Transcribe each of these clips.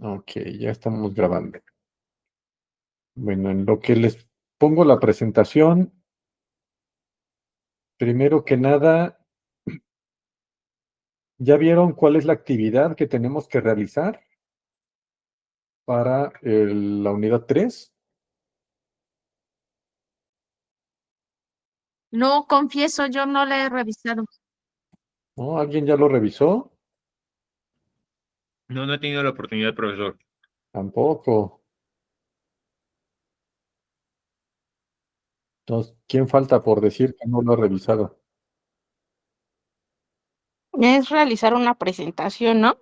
Ok, ya estamos grabando. Bueno, en lo que les pongo la presentación, primero que nada, ¿ya vieron cuál es la actividad que tenemos que realizar para la unidad 3? No, confieso, yo no la he revisado. ¿No? ¿Alguien ya lo revisó? No, no he tenido la oportunidad, profesor. Tampoco. Entonces, ¿quién falta por decir que no lo ha revisado? Es realizar una presentación, ¿no?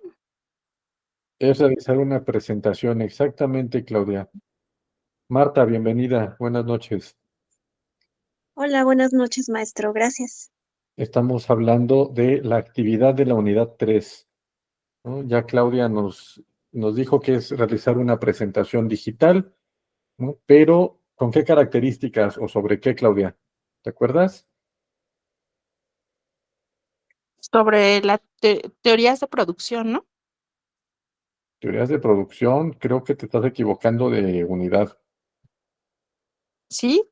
Es realizar una presentación, exactamente, Claudia. Marta, bienvenida. Buenas noches. Hola, buenas noches, maestro. Gracias. Estamos hablando de la actividad de la unidad 3, ¿no? Ya Claudia nos dijo que es realizar una presentación digital, ¿no? Pero ¿con qué características o sobre qué, Claudia? ¿Te acuerdas? Sobre las teorías de producción, ¿no? Teorías de producción, creo que te estás equivocando de unidad. Sí,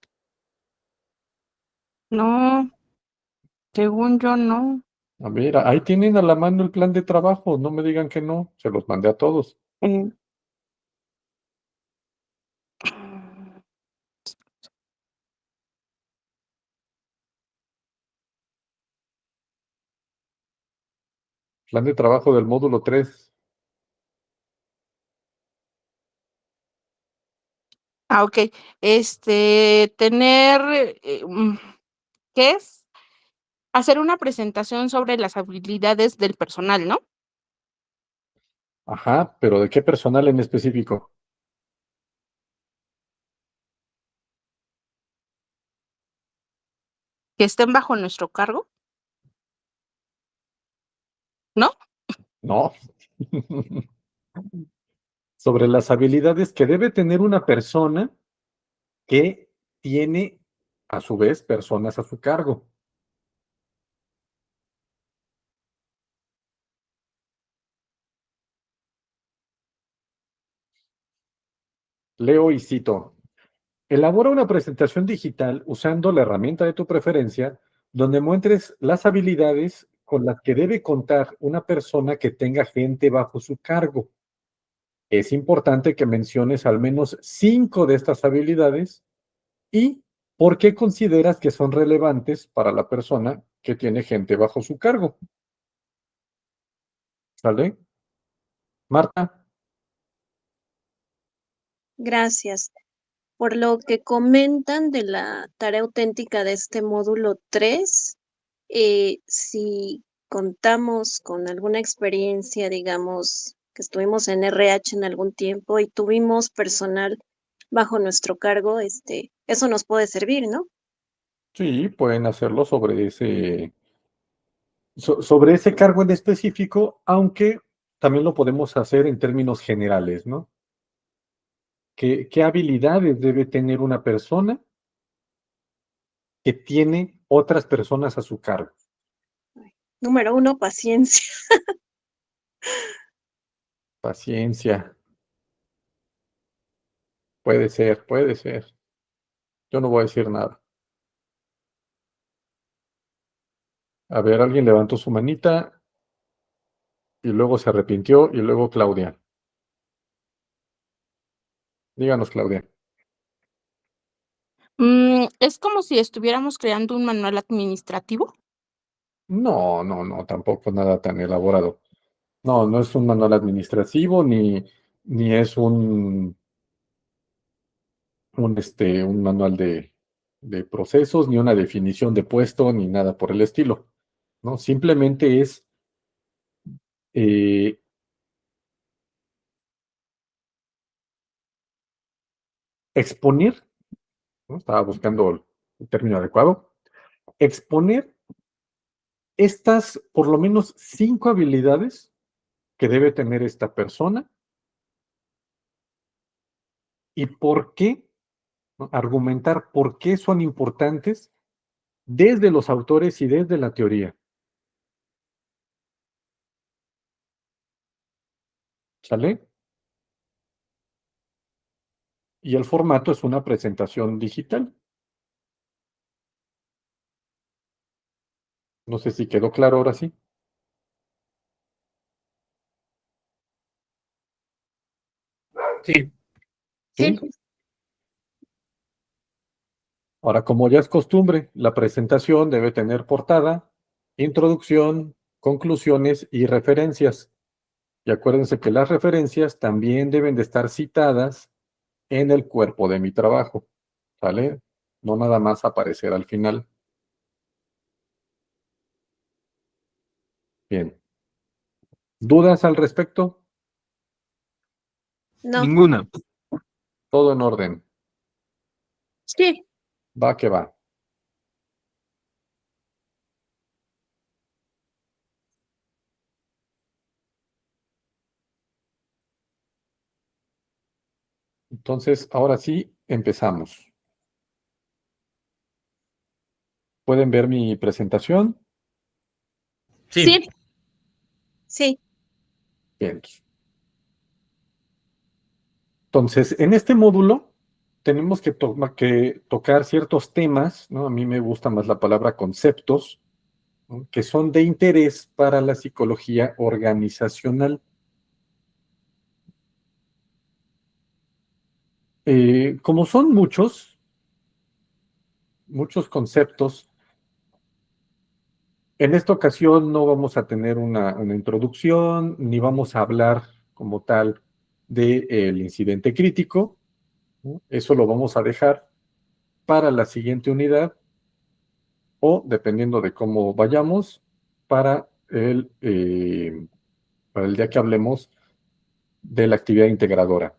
no, según yo no. A ver, ahí tienen a la mano el plan de trabajo, no me digan que no, se los mandé a todos. Eh, Plan de trabajo del módulo 3. ok. Tener, ¿qué es? Hacer una presentación sobre las habilidades del personal, ¿no? Ajá, pero ¿de qué personal en específico? Que estén bajo nuestro cargo, ¿no? No. Sobre las habilidades que debe tener una persona que tiene, a su vez, personas a su cargo. Leo y cito. Elabora una presentación digital usando la herramienta de tu preferencia, donde muestres las habilidades con las que debe contar una persona que tenga gente bajo su cargo. Es importante que menciones al menos 5 de estas habilidades y por qué consideras que son relevantes para la persona que tiene gente bajo su cargo. ¿Sale? Marta. Gracias. Por lo que comentan de la tarea auténtica de este módulo 3, si contamos con alguna experiencia, digamos, que estuvimos en RH en algún tiempo y tuvimos personal bajo nuestro cargo, eso nos puede servir, ¿no? Sí, pueden hacerlo sobre ese cargo en específico, aunque también lo podemos hacer en términos generales, ¿no? ¿Qué habilidades debe tener una persona que tiene otras personas a su cargo? Número 1, paciencia. Paciencia. Puede ser, puede ser. Yo no voy a decir nada. A ver, alguien levantó su manita y luego se arrepintió y luego Claudia. Díganos, Claudia. Es como si estuviéramos creando un manual administrativo. No, no, no, tampoco nada tan elaborado. No, no es un manual administrativo ni es un manual de procesos, ni una definición de puesto, ni nada por el estilo, ¿no? Simplemente es eh, exponer, ¿no? Estaba buscando el término adecuado, exponer estas por lo menos 5 habilidades que debe tener esta persona y por qué, ¿no? Argumentar por qué son importantes desde los autores y desde la teoría. ¿Sale? y el formato es una presentación digital. No sé si quedó claro ahora sí. Sí. ¿Sí? Sí, Ahora, como ya es costumbre, la presentación debe tener portada, introducción, conclusiones y referencias. Y acuérdense que las referencias también deben de estar citadas en el cuerpo de mi trabajo, ¿sale? No nada más aparecer al final. Bien. ¿Dudas al respecto? no, Ninguna. Todo en orden. sí, Va que va. Entonces, ahora sí, empezamos. ¿Pueden ver mi presentación? Sí. sí, sí, Bien. Entonces, en este módulo tenemos que tocar ciertos temas, ¿no? A mí me gusta más la palabra conceptos, ¿no? Que son de interés para la psicología organizacional. Como son muchos conceptos, en esta ocasión no vamos a tener una introducción, ni vamos a hablar como tal del incidente crítico, ¿no? Eso lo vamos a dejar para la siguiente unidad o, dependiendo de cómo vayamos, para para el día que hablemos de la actividad integradora.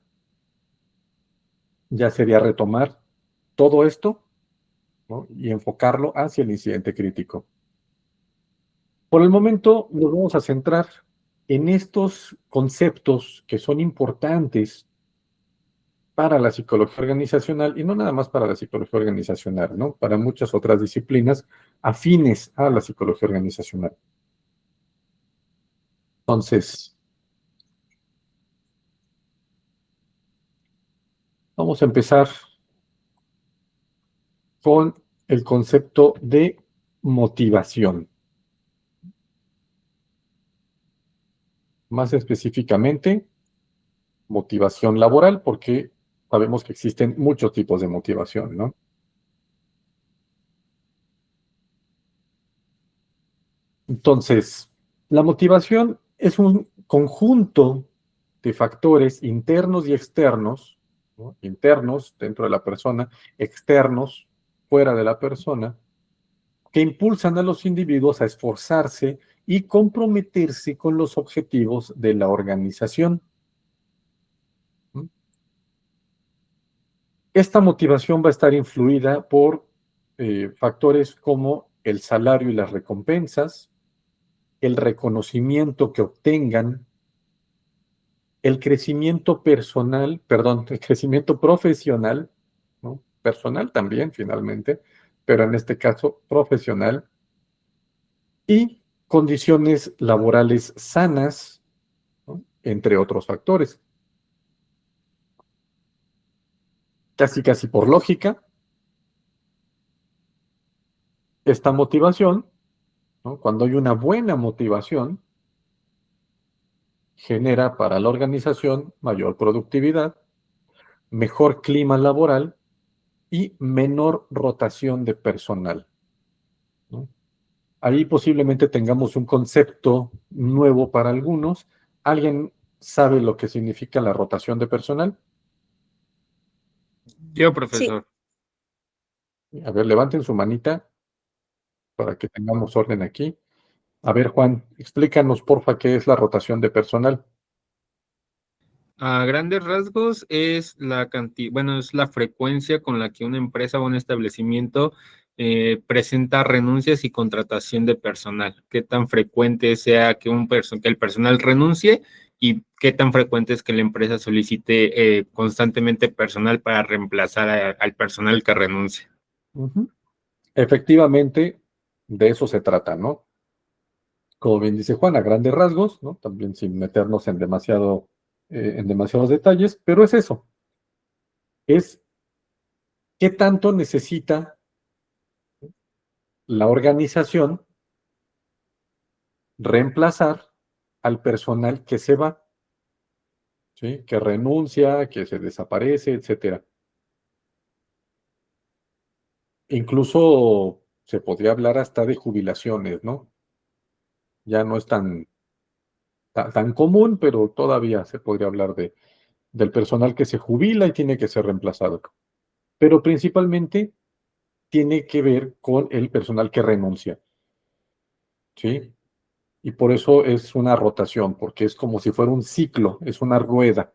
Ya sería retomar todo esto, ¿no? Y enfocarlo hacia el incidente crítico. Por el momento nos vamos a centrar en estos conceptos que son importantes para la psicología organizacional y no nada más para la psicología organizacional, ¿no? Para muchas otras disciplinas afines a la psicología organizacional. Entonces, vamos a empezar con el concepto de motivación. Más específicamente, motivación laboral, porque sabemos que existen muchos tipos de motivación, ¿no? Entonces, la motivación es un conjunto de factores internos y externos, ¿no? Internos dentro de la persona, externos fuera de la persona, que impulsan a los individuos a esforzarse y comprometerse con los objetivos de la organización. Esta motivación va a estar influida por factores como el salario y las recompensas, el reconocimiento que obtengan, el crecimiento personal, perdón, el crecimiento profesional, ¿no? Personal también, finalmente, pero en este caso profesional, y condiciones laborales sanas, ¿no? Entre otros factores. Casi por lógica, esta motivación, ¿no? Cuando hay una buena motivación, genera para la organización mayor productividad, mejor clima laboral y menor rotación de personal, ¿no? Ahí posiblemente tengamos un concepto nuevo para algunos. ¿Alguien sabe lo que significa la rotación de personal? Yo, sí. profesor. A ver, levanten su manita para que tengamos orden aquí. A ver, Juan, explícanos, porfa, qué es la rotación de personal. A grandes rasgos es la cantidad, bueno, es la frecuencia con la que una empresa o un establecimiento presenta renuncias y contratación de personal. Qué tan frecuente sea que que el personal renuncie y qué tan frecuente es que la empresa solicite constantemente personal para reemplazar al personal que renuncia. Ujú. Efectivamente, de eso se trata, ¿no? Como bien dice Juan, a grandes rasgos, ¿no? También sin meternos en demasiados detalles, pero es eso. es qué tanto necesita la organización reemplazar al personal que se va, ¿sí? Que renuncia, que se desaparece, etcétera. Incluso se podría hablar hasta de jubilaciones, ¿no? Ya no es tan común, pero todavía se podría hablar del personal que se jubila y tiene que ser reemplazado. Pero principalmente tiene que ver con el personal que renuncia, ¿sí? Y por eso es una rotación, porque es como si fuera un ciclo, es una rueda.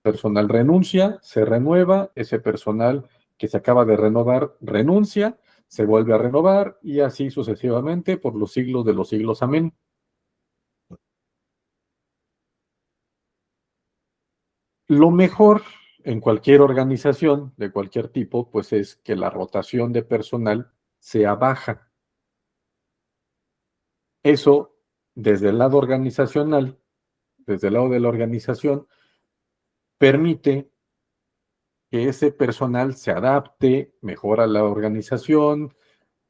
Personal renuncia, se renueva, ese personal que se acaba de renovar renuncia, se vuelve a renovar y así sucesivamente por los siglos de los siglos. Amén. Lo mejor en cualquier organización de cualquier tipo, pues es que la rotación de personal sea baja. Eso, desde el lado organizacional, desde el lado de la organización, permite que ese personal se adapte mejor a la organización,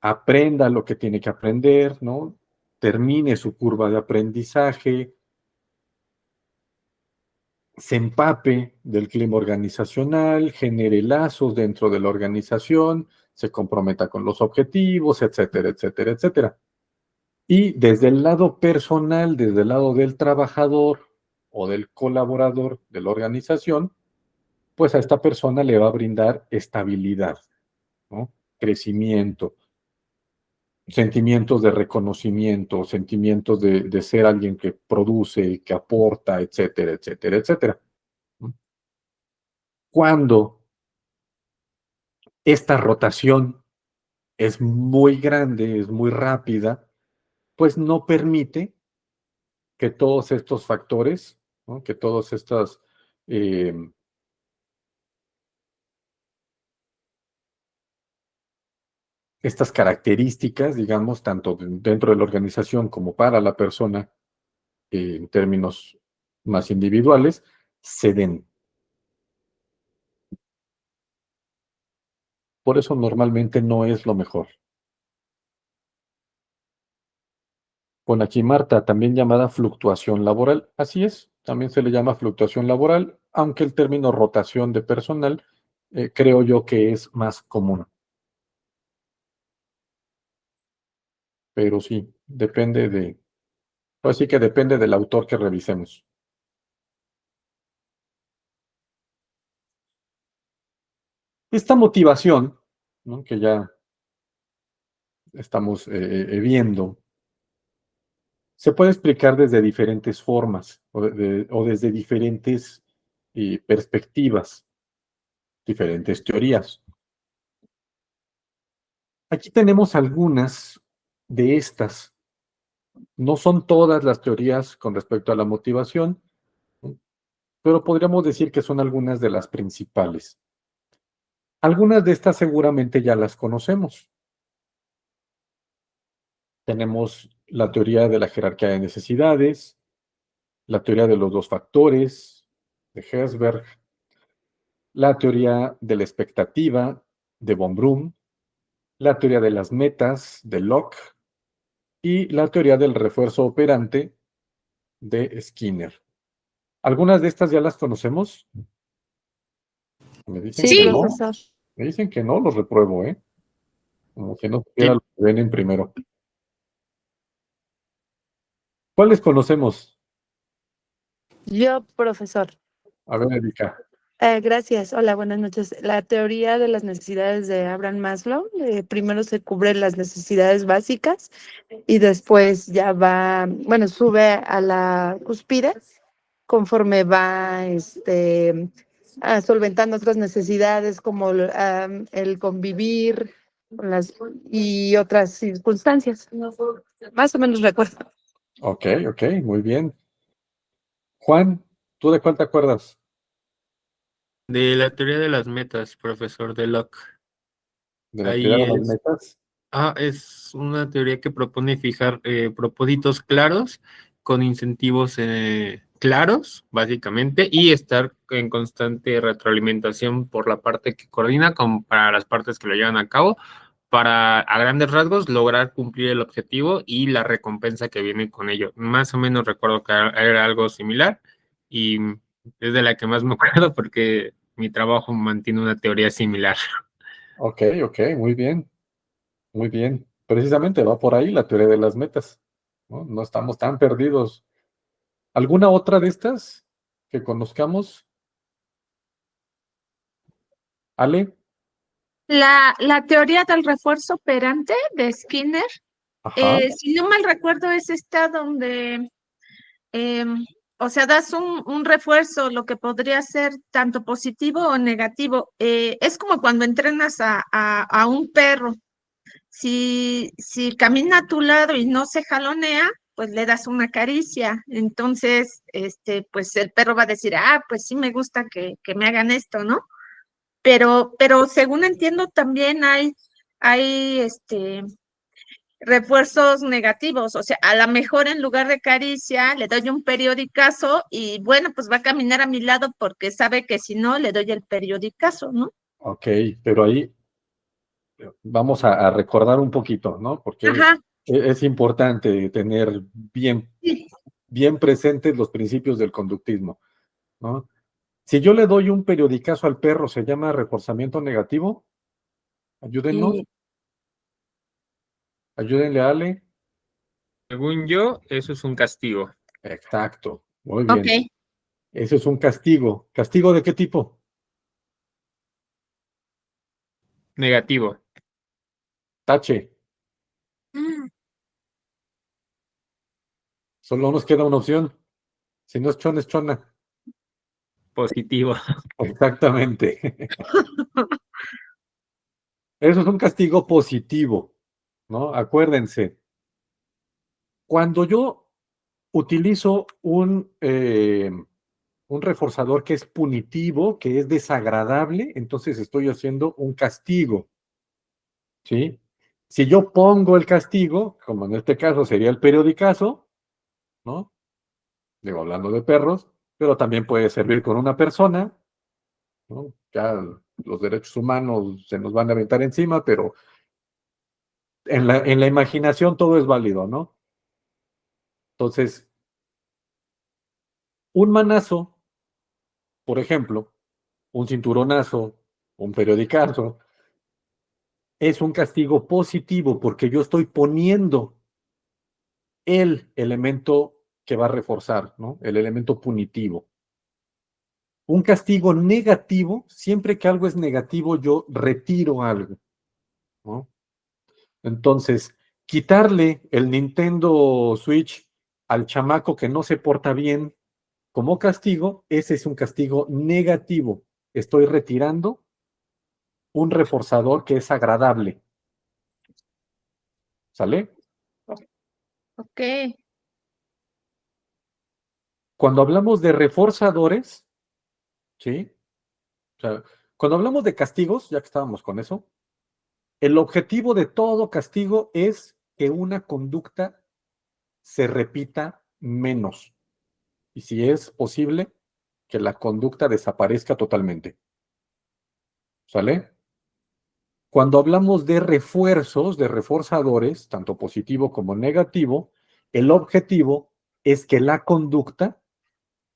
aprenda lo que tiene que aprender, ¿no? Termine su curva de aprendizaje, se empape del clima organizacional, genere lazos dentro de la organización, se comprometa con los objetivos, etcétera, etcétera, etcétera. Y desde el lado personal, desde el lado del trabajador o del colaborador de la organización, pues a esta persona le va a brindar estabilidad, ¿no? Crecimiento, sentimientos de reconocimiento, sentimientos de ser alguien que produce, que aporta, etcétera, etcétera, etcétera. Cuando esta rotación es muy grande, es muy rápida, pues no permite que todos estos factores, ¿no? Que todas eh, estas características, digamos, tanto dentro de la organización como para la persona, en términos más individuales, se den. Por eso normalmente no es lo mejor. Con aquí Marta, también llamada fluctuación laboral. Así es, también se le llama fluctuación laboral, aunque el término rotación de personal creo yo que es más común. Pero sí, así que depende del autor que revisemos. Esta motivación, ¿no? Que ya estamos viendo, se puede explicar desde diferentes formas o desde diferentes perspectivas, diferentes teorías. Aquí tenemos algunas de estas. No son todas las teorías con respecto a la motivación, ¿no? Pero podríamos decir que son algunas de las principales. Algunas de estas seguramente ya las conocemos. Tenemos la teoría de la jerarquía de necesidades, la teoría de los dos factores de Herzberg, la teoría de la expectativa de von Braun, la teoría de las metas de Locke y la teoría del refuerzo operante de Skinner. ¿Algunas de estas ya las conocemos? Me dicen Sí, que no. profesor. Me dicen que no, los repruebo, ¿eh? Como que no supiera Sí. lo que ven en primero. ¿Cuáles conocemos? Yo, profesor. A ver, Erika. Gracias. Hola, buenas noches. La teoría de las necesidades de Abraham Maslow, primero se cubren las necesidades básicas y después ya va, bueno, sube a la cúspide conforme va solventando otras necesidades como el convivir y otras circunstancias. Más o menos recuerdo. Ok, muy bien. Juan, ¿tú de cuál te acuerdas? De la teoría de las metas, profesor de Locke. ¿De la teoría Ahí de las es, metas? es una teoría que propone fijar propósitos claros con incentivos claros, básicamente, y estar en constante retroalimentación por la parte que coordina como para las partes que lo llevan a cabo, para a grandes rasgos lograr cumplir el objetivo y la recompensa que viene con ello. Más o menos recuerdo que era algo similar y es de la que más me acuerdo porque mi trabajo mantiene una teoría similar. Ok, muy bien, muy bien. Precisamente va por ahí la teoría de las metas, ¿no? No estamos tan perdidos. ¿Alguna otra de estas que conozcamos? ¿Ale? La teoría del refuerzo operante de Skinner, Ajá, si no mal recuerdo, es esta donde, o sea, das un refuerzo, lo que podría ser tanto positivo o negativo. Es como cuando entrenas a un perro. Si camina a tu lado y no se jalonea, pues le das una caricia. Entonces, pues el perro va a decir, pues sí me gusta que me hagan esto, ¿no? Pero según entiendo, también hay refuerzos negativos. O sea, a lo mejor en lugar de caricia, le doy un periodicazo y bueno, pues va a caminar a mi lado porque sabe que si no, le doy el periodicazo, ¿no? ok, pero ahí vamos a recordar un poquito, ¿no? Porque Ajá, es importante tener bien, sí. bien presentes los principios del conductismo, ¿no? Si yo le doy un periodicazo al perro, ¿se llama reforzamiento negativo? Ayúdenos, Y- ayúdenle a Ale. Según yo, eso es un castigo Exacto, muy ok. bien. Eso es un castigo. ¿Castigo de qué tipo? negativo, Tache. Mm, Solo nos queda una opción. Si no es chona, es chona. positivo. Exactamente. Eso es un castigo positivo, ¿no? Acuérdense, cuando yo utilizo un reforzador que es punitivo, que es desagradable, entonces estoy haciendo un castigo, ¿sí? Si yo pongo el castigo, como en este caso sería el periodicazo, ¿no? Digo, hablando de perros, pero también puede servir con una persona, ¿no? Ya los derechos humanos se nos van a aventar encima, pero en la imaginación todo es válido, ¿no? Entonces, un manazo, por ejemplo, un cinturonazo, un periodicazo, es un castigo positivo porque yo estoy poniendo el elemento que va a reforzar, ¿no? El elemento punitivo. Un castigo negativo, siempre que algo es negativo, yo retiro algo, ¿no? Entonces, quitarle el Nintendo Switch al chamaco que no se porta bien como castigo, ese es un castigo negativo. Estoy retirando un reforzador que es agradable. ¿Sale? ok. Cuando hablamos de reforzadores, ¿sí? O sea, cuando hablamos de castigos, ya que estábamos con eso, el objetivo de todo castigo es que una conducta se repita menos. Y si es posible, que la conducta desaparezca totalmente. ¿Sale? Cuando hablamos de refuerzos, de reforzadores, tanto positivo como negativo, el objetivo es que la conducta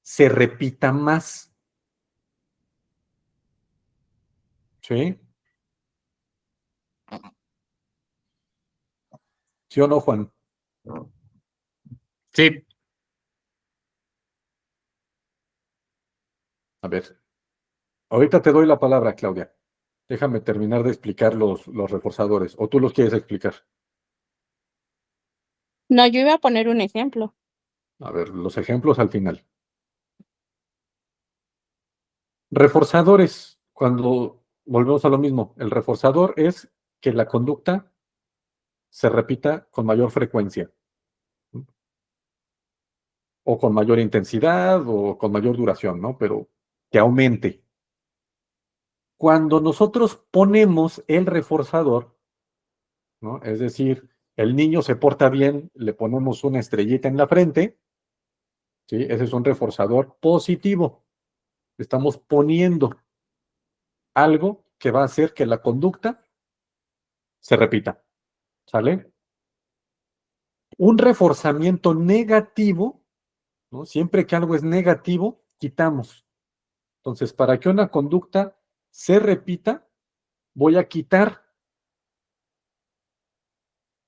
se repita más. ¿Sí? ¿Sí o no, Juan? Sí, A ver, ahorita te doy la palabra, Claudia. Déjame terminar de explicar los reforzadores, o tú los quieres explicar. No, yo iba a poner un ejemplo. A ver, los ejemplos al final. Reforzadores, cuando volvemos a lo mismo, el reforzador es que la conducta se repita con mayor frecuencia, o con mayor intensidad, o con mayor duración, ¿no? Pero que aumente. Cuando nosotros ponemos el reforzador, ¿no? Es decir, el niño se porta bien, le ponemos una estrellita en la frente, ¿sí? Ese es un reforzador positivo. Estamos poniendo algo que va a hacer que la conducta se repita, ¿sale? Un reforzamiento negativo, ¿no? Siempre que algo es negativo, quitamos. Entonces, para que una conducta se repita, voy a quitar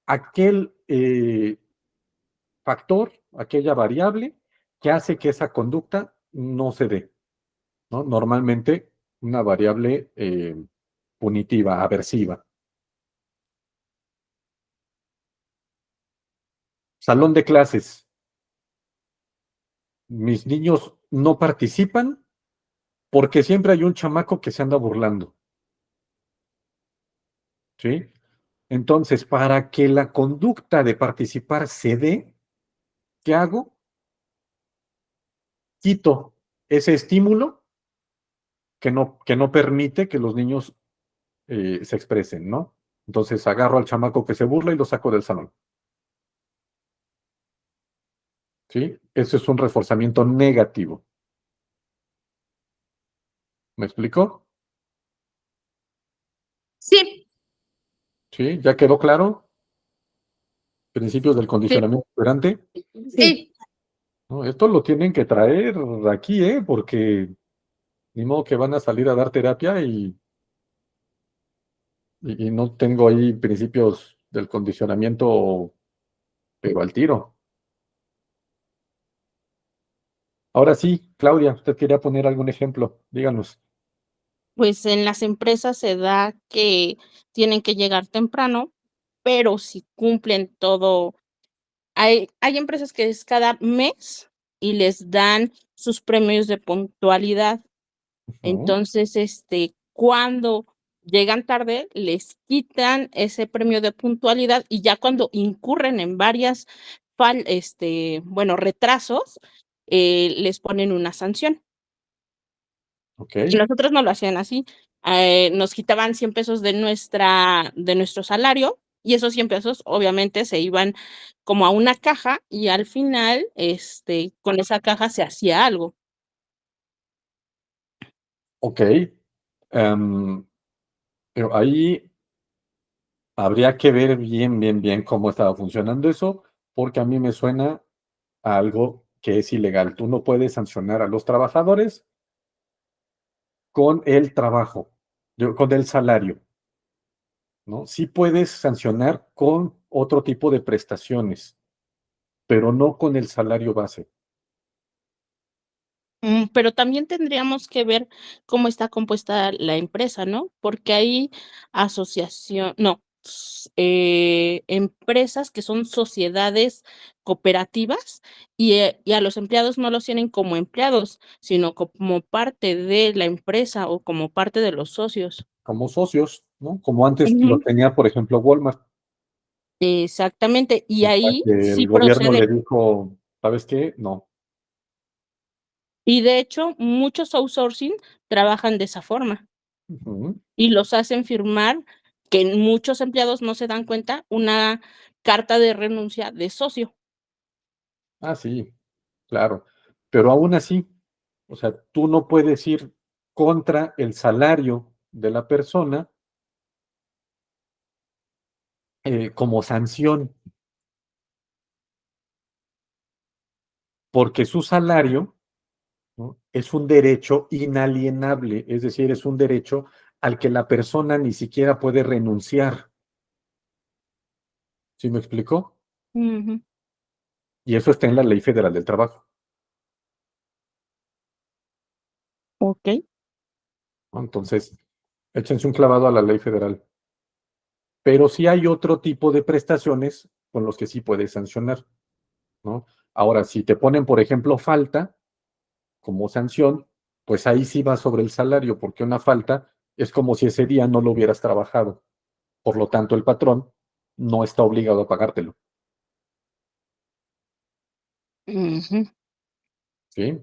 aquel factor, aquella variable que hace que esa conducta no se dé, ¿no? Normalmente una variable punitiva, aversiva. Salón de clases. Mis niños no participan porque siempre hay un chamaco que se anda burlando, ¿sí? Entonces, para que la conducta de participar se dé, ¿qué hago? Quito ese estímulo que no permite que los niños se expresen, ¿no? Entonces agarro al chamaco que se burla y lo saco del salón, ¿sí? Eso es un reforzamiento negativo. ¿Me explico? Sí, ¿Sí? ¿Ya quedó claro? Principios del sí, condicionamiento operante. sí. ¿No? Esto lo tienen que traer aquí, ¿eh? Porque ni modo que van a salir a dar terapia y no tengo ahí principios del condicionamiento, pero al tiro. Ahora sí, Claudia, usted quería poner algún ejemplo. Díganos. Pues en las empresas se da que tienen que llegar temprano, pero si cumplen todo, hay empresas que es cada mes y les dan sus premios de puntualidad. Ujú. Entonces, cuando llegan tarde, les quitan ese premio de puntualidad y ya cuando incurren en varias bueno, retrasos, les ponen una sanción. Ok, Y nosotros no lo hacían así. Nos quitaban 100 pesos de nuestro salario y esos 100 pesos obviamente se iban como a una caja y al final, con esa caja se hacía algo. ok. Em, pero ahí habría que ver bien cómo estaba funcionando eso, porque a mí me suena a algo que es ilegal. Tú no puedes sancionar a los trabajadores con el trabajo, con el salario, ¿no? Sí puedes sancionar con otro tipo de prestaciones, pero no con el salario base. Pero también tendríamos que ver cómo está compuesta la empresa, ¿no? Porque hay empresas que son sociedades cooperativas y a los empleados no los tienen como empleados, sino como parte de la empresa o como parte de los socios. Como socios, ¿no? Como antes lo Ujú. tenía, por ejemplo, Walmart, Exactamente, y hasta ahí que el sí gobierno le procede. dijo, ¿sabes qué? No. Y de hecho, muchos outsourcing trabajan de esa forma. Ujú. Y los hacen firmar, que muchos empleados no se dan cuenta, una carta de renuncia de socio. Ah, sí, claro. Pero aún así, o sea, tú no puedes ir contra el salario de la persona como sanción, porque su salario, ¿no? Es un derecho inalienable, es decir, es un derecho al que la persona ni siquiera puede renunciar. ¿Sí me explicó? Ujú. Y eso está en la Ley Federal del Trabajo, Okey. ¿no? Entonces, échense un clavado a la Ley Federal. Pero sí hay otro tipo de prestaciones con los que sí puedes sancionar, ¿no? Ahora, si te ponen, por ejemplo, falta como sanción, pues ahí sí va sobre el salario, porque una falta es como si ese día no lo hubieras trabajado. Por lo tanto, el patrón no está obligado a pagártelo, Ujú. ¿sí?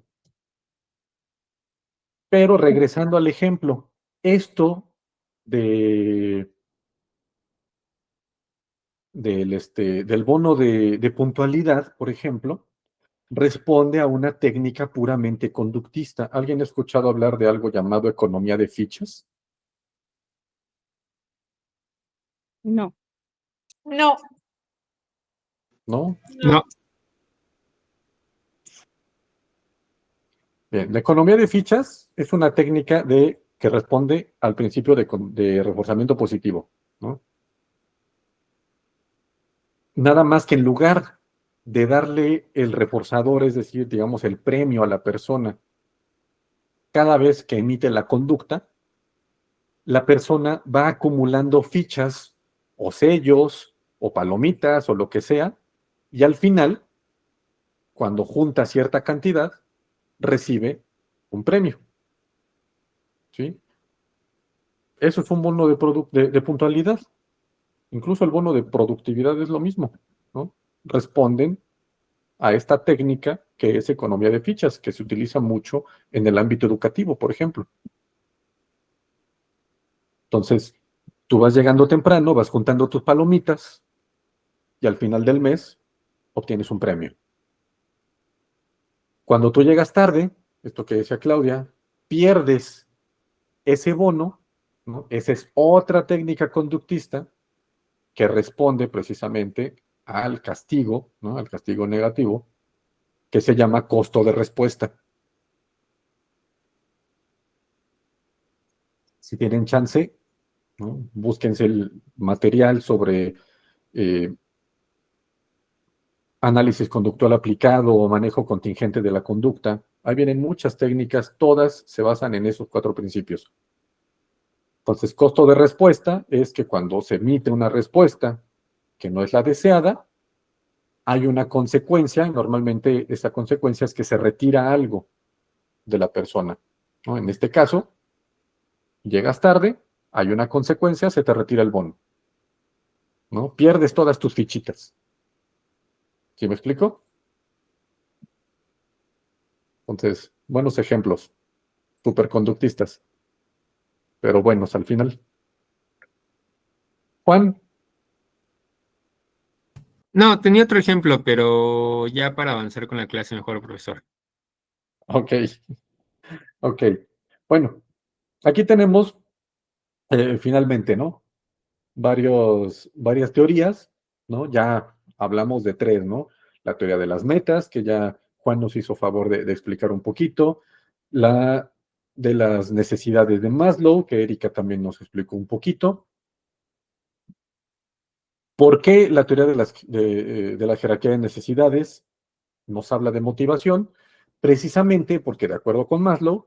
Pero regresando al ejemplo, esto de, del bono de puntualidad, por ejemplo, responde a una técnica puramente conductista. ¿Alguien ha escuchado hablar de algo llamado economía de fichas? No. No, ¿No? No, Bien, la economía de fichas es una técnica que responde al principio de reforzamiento positivo, ¿no? Nada más que en lugar de darle el reforzador, es decir, digamos, el premio a la persona cada vez que emite la conducta, la persona va acumulando fichas o sellos o palomitas o lo que sea, y al final, cuando junta cierta cantidad, recibe un premio, ¿sí? Eso es un bono de puntualidad. Incluso el bono de productividad es lo mismo, ¿no? Responden a esta técnica que es economía de fichas, que se utiliza mucho en el ámbito educativo, por ejemplo. Entonces, tú vas llegando temprano, vas juntando tus palomitas y al final del mes obtienes un premio. Cuando tú llegas tarde, esto que decía Claudia, pierdes ese bono, ¿no? Esa es otra técnica conductista que responde precisamente al castigo, ¿no? Al castigo negativo, que se llama costo de respuesta. Si tienen chance, ¿no? Búsquense el material sobre análisis conductual aplicado o manejo contingente de la conducta. Ahí vienen muchas técnicas, todas se basan en esos 4 principios. Entonces, costo de respuesta es que cuando se emite una respuesta que no es la deseada, hay una consecuencia, y normalmente esa consecuencia es que se retira algo de la persona, ¿no? En este caso, llegas tarde, hay una consecuencia, se te retira el bono, ¿no? Pierdes todas tus fichitas. ¿Sí me explico? Entonces, buenos ejemplos, superconductistas, pero buenos al final. Juan, no, tenía otro ejemplo, pero ya para avanzar con la clase mejor, profesor. ok, ok. Bueno, aquí tenemos finalmente, ¿no? Varias teorías, ¿no? Ya hablamos de 3, ¿no? La teoría de las metas, que ya Juan nos hizo favor de explicar un poquito, la de las necesidades de Maslow, que Erika también nos explicó un poquito. ¿Por qué la teoría de la jerarquía de necesidades nos habla de motivación? Precisamente porque, de acuerdo con Maslow,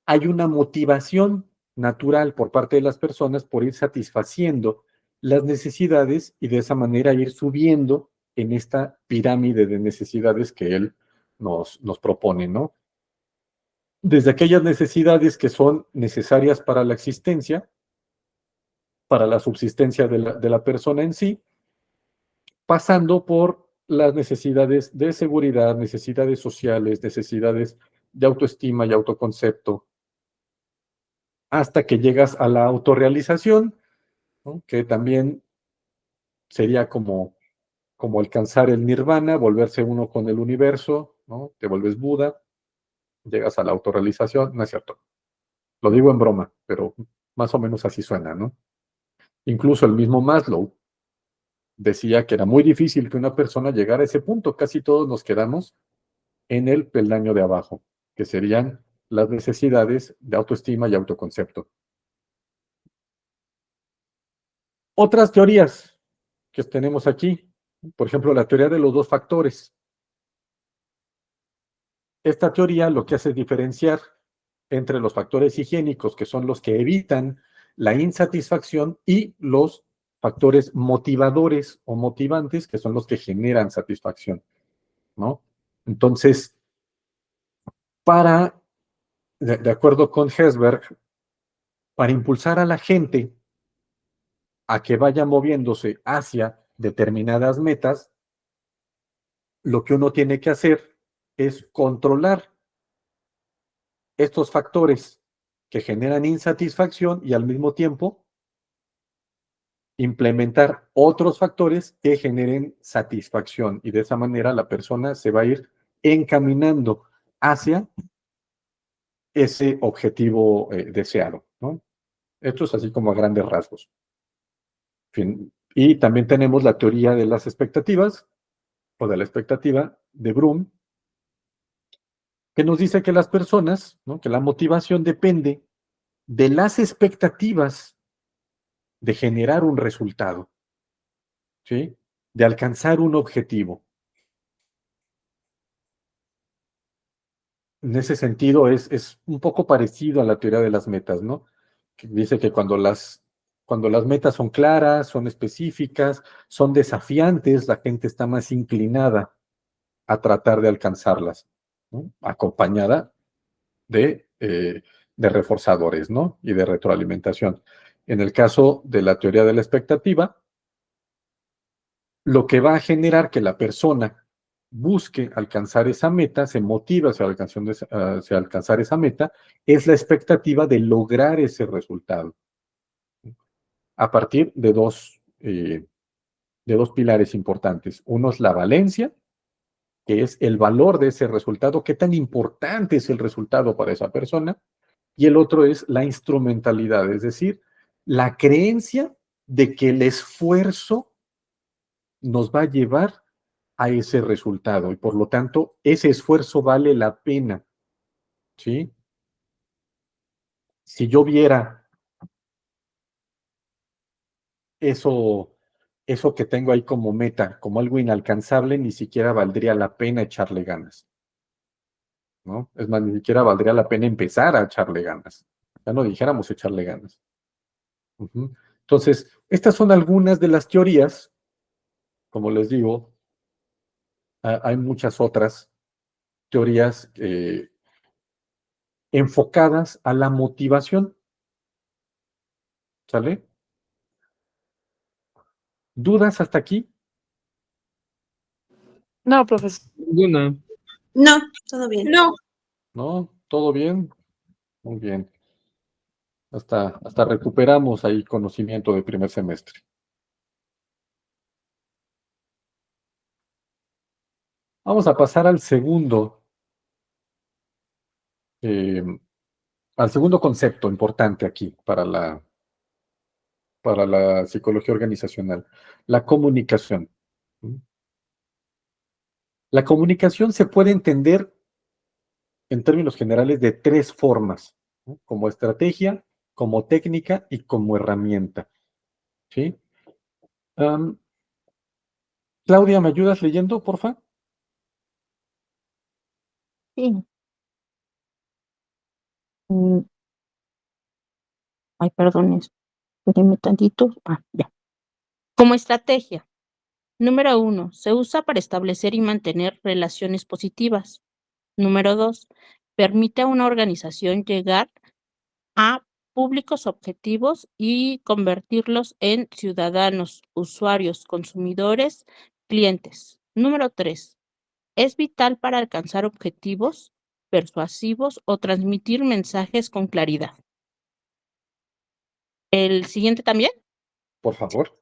hay una motivación natural por parte de las personas por ir satisfaciendo las necesidades y de esa manera ir subiendo en esta pirámide de necesidades que él nos propone, ¿no? Desde aquellas necesidades que son necesarias para la existencia, para la subsistencia de la persona en sí, pasando por las necesidades de seguridad, necesidades sociales, necesidades de autoestima y autoconcepto, hasta que llegas a la autorrealización, ¿no? Que también sería como alcanzar el nirvana, volverse uno con el universo, ¿no? Te vuelves Buda, llegas a la autorrealización, no es cierto. Lo digo en broma, pero más o menos así suena, ¿no? Incluso el mismo Maslow decía que era muy difícil que una persona llegara a ese punto. Casi todos nos quedamos en el peldaño de abajo, que serían las necesidades de autoestima y autoconcepto. Otras teorías que tenemos aquí, por ejemplo, la teoría de los 2 factores. Esta teoría lo que hace es diferenciar entre los factores higiénicos, que son los que evitan la insatisfacción, y los factores motivadores o motivantes, que son los que generan satisfacción, ¿no? Entonces, de acuerdo con Herzberg, para impulsar a la gente a que vaya moviéndose hacia determinadas metas, lo que uno tiene que hacer es controlar estos factores que generan insatisfacción y al mismo tiempo implementar otros factores que generen satisfacción y de esa manera la persona se va a ir encaminando hacia ese objetivo deseado, ¿no? Esto es así como a grandes rasgos. Fin. Y también tenemos la teoría de las expectativas, o de la expectativa de Bloom, que nos dice que las personas, ¿no? Que la motivación depende de las expectativas de generar un resultado, ¿sí? De alcanzar un objetivo. En ese sentido es un poco parecido a la teoría de las metas, ¿no? Que dice que cuando las metas son claras, son específicas, son desafiantes, la gente está más inclinada a tratar de alcanzarlas, ¿no? Acompañada de reforzadores, ¿no? Y de retroalimentación. En el caso de la teoría de la expectativa, lo que va a generar que la persona busque alcanzar esa meta, se motiva hacia alcanzar esa meta, es la expectativa de lograr ese resultado. A partir de dos pilares importantes. Uno es la valencia, que es el valor de ese resultado, qué tan importante es el resultado para esa persona, y el otro es la instrumentalidad, es decir, la creencia de que el esfuerzo nos va a llevar a ese resultado y por lo tanto ese esfuerzo vale la pena, ¿sí? Si yo viera eso que tengo ahí como meta, como algo inalcanzable, ni siquiera valdría la pena echarle ganas, ¿no? Es más, ni siquiera valdría la pena empezar a echarle ganas. Ya no dijéramos echarle ganas. Ujú. Entonces, estas son algunas de las teorías, como les digo, hay muchas otras teorías enfocadas a la motivación, ¿sale? ¿Dudas hasta aquí? No, profesor. Ninguna. No, todo bien. No, ¿No? ¿Todo bien? Muy bien. Hasta recuperamos ahí conocimiento de primer semestre. Vamos a pasar eh, al segundo concepto importante aquí para la psicología organizacional, la comunicación. La comunicación se puede entender en términos generales de tres formas, ¿no? Como estrategia, como técnica y como herramienta, ¿sí? Claudia, ¿me ayudas leyendo, porfa? Sí. Mm, Ay, perdón, espérenme tantito. Ya. Como estrategia, número 1, se usa para establecer y mantener relaciones positivas. Número 2, permite a una organización llegar a públicos objetivos y convertirlos en ciudadanos, usuarios, consumidores, clientes. Número 3, es vital para alcanzar objetivos persuasivos o transmitir mensajes con claridad. El siguiente también, Por favor.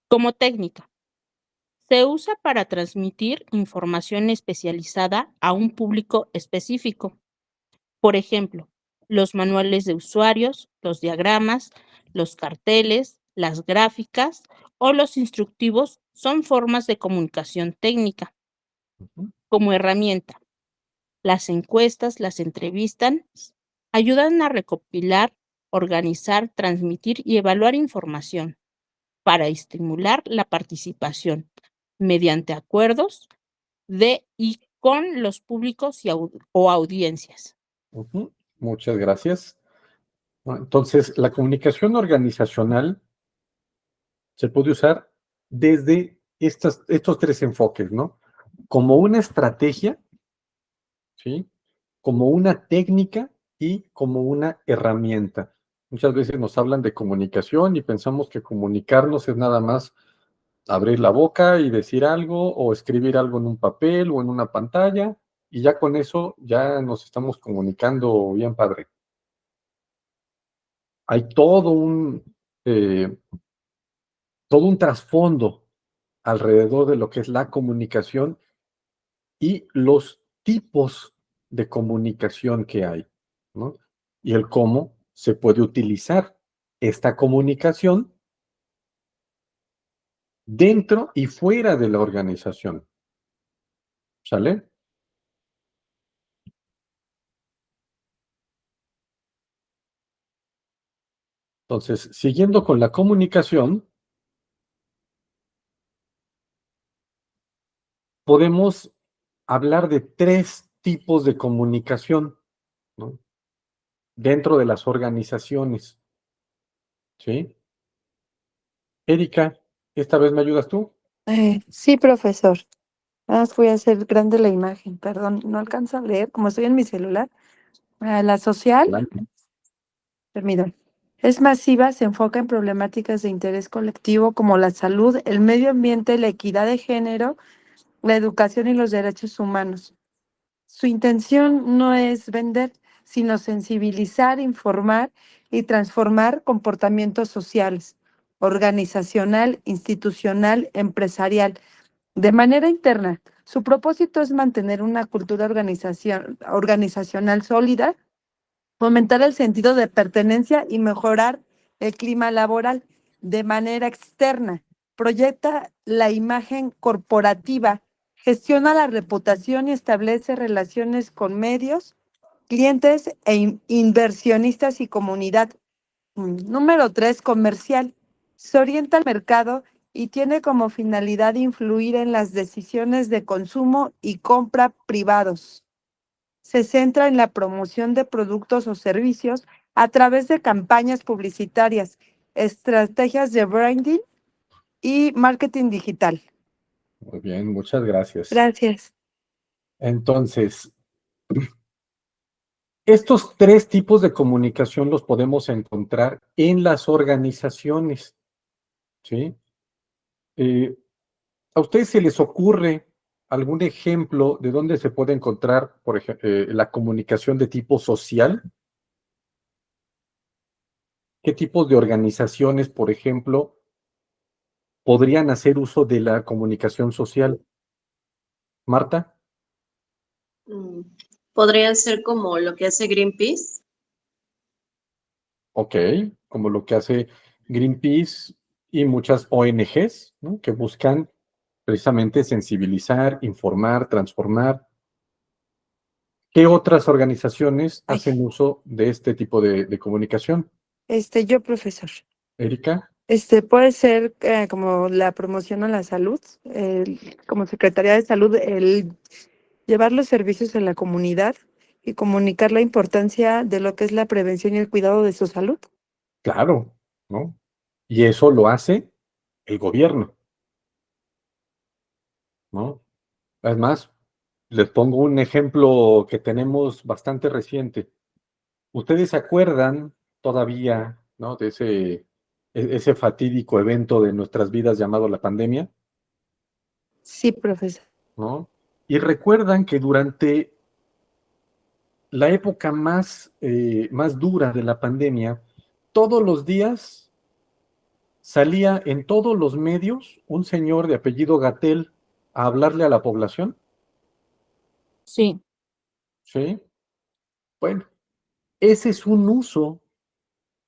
como técnica. Se usa para transmitir información especializada a un público específico. Por ejemplo, los manuales de usuarios, los diagramas, los carteles, las gráficas o los instructivos son formas de comunicación técnica. Ujú. Como herramienta, las encuestas, las entrevistas, ayudan a recopilar, organizar, transmitir y evaluar información para estimular la participación mediante acuerdos de y con los públicos o audiencias. Ujú. Muchas gracias. Bueno, entonces, la comunicación organizacional se puede usar desde estos tres enfoques, ¿no? Como una estrategia, ¿sí? Como una técnica y como una herramienta. Muchas veces nos hablan de comunicación y pensamos que comunicarnos es nada más abrir la boca y decir algo o escribir algo en un papel o en una pantalla y ya con eso ya nos estamos comunicando bien padre. Hay todo eh, todo un trasfondo alrededor de lo que es la comunicación y los tipos de comunicación que hay, ¿no? Y el cómo se puede utilizar esta comunicación dentro y fuera de la organización. ¿Sale? Entonces, siguiendo con la comunicación, podemos hablar de 3 tipos de comunicación, ¿no? Dentro de las organizaciones, ¿sí? Erika, ¿esta vez me ayudas tú? Sí, profesor. Voy a hacer grande la imagen, perdón, no alcanzo a leer, como estoy en mi celular. La social, Adelante. permítame, es masiva, se enfoca en problemáticas de interés colectivo como la salud, el medio ambiente, la equidad de género, la educación y los derechos humanos. Su intención no es vender, sino sensibilizar, informar y transformar comportamientos sociales, organizacional, institucional, empresarial. De manera interna, su propósito es mantener una cultura organizacional sólida, fomentar el sentido de pertenencia y mejorar el clima laboral. De manera externa, proyecta la imagen corporativa, gestiona la reputación y establece relaciones con medios, clientes e inversionistas y comunidad. Número 3, comercial. Se orienta al mercado y tiene como finalidad influir en las decisiones de consumo y compra privados. Se centra en la promoción de productos o servicios a través de campañas publicitarias, estrategias de branding y marketing digital. Muy bien, muchas gracias. Gracias. Entonces, estos 3 tipos de comunicación los podemos encontrar en las organizaciones, ¿sí? ¿A ustedes se les ocurre algún ejemplo de dónde se puede encontrar, por ejemplo, la comunicación de tipo social? ¿Qué tipos de organizaciones, por ejemplo, podrían hacer uso de la comunicación social? Marta, Mm, Podría ser como lo que hace Greenpeace. ok, como lo que hace Greenpeace y muchas ONGs, ¿no? Que buscan precisamente sensibilizar, informar, transformar. ¿Qué otras organizaciones Ay, hacen uso de este tipo de comunicación? yo, profesor. Erika, Puede ser como la promoción a la salud, como Secretaría de Salud, el llevar los servicios a la comunidad y comunicar la importancia de lo que es la prevención y el cuidado de su salud. claro, ¿no? Y eso lo hace el gobierno, ¿no? Además, les pongo un ejemplo que tenemos bastante reciente. ¿Ustedes se acuerdan todavía, ¿no? De ese fatídico evento de nuestras vidas llamado la pandemia, Sí, profesor. ¿no? Y recuerdan que durante la época más dura de la pandemia, todos los días salía en todos los medios un señor de apellido Gatell a hablarle a la población, Sí. ¿sí? Bueno, ese es un uso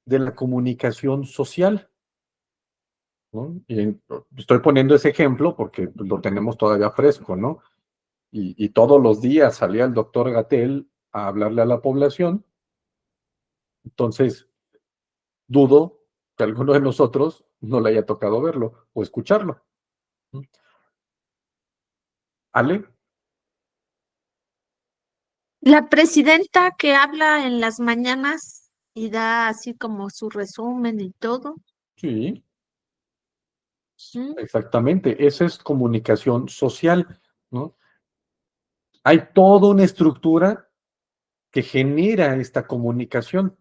de la comunicación social, ¿no? Y estoy poniendo ese ejemplo porque lo tenemos todavía fresco, ¿no? Y todos los días salía el doctor Gatell a hablarle a la población, entonces dudo que alguno de nosotros no le haya tocado verlo o escucharlo. ¿Ale? La presidenta que habla en las mañanas y da así como su resumen y todo. Sí, ¿Mm? exactamente. Esa es comunicación social, ¿no? Hay toda una estructura que genera esta comunicación,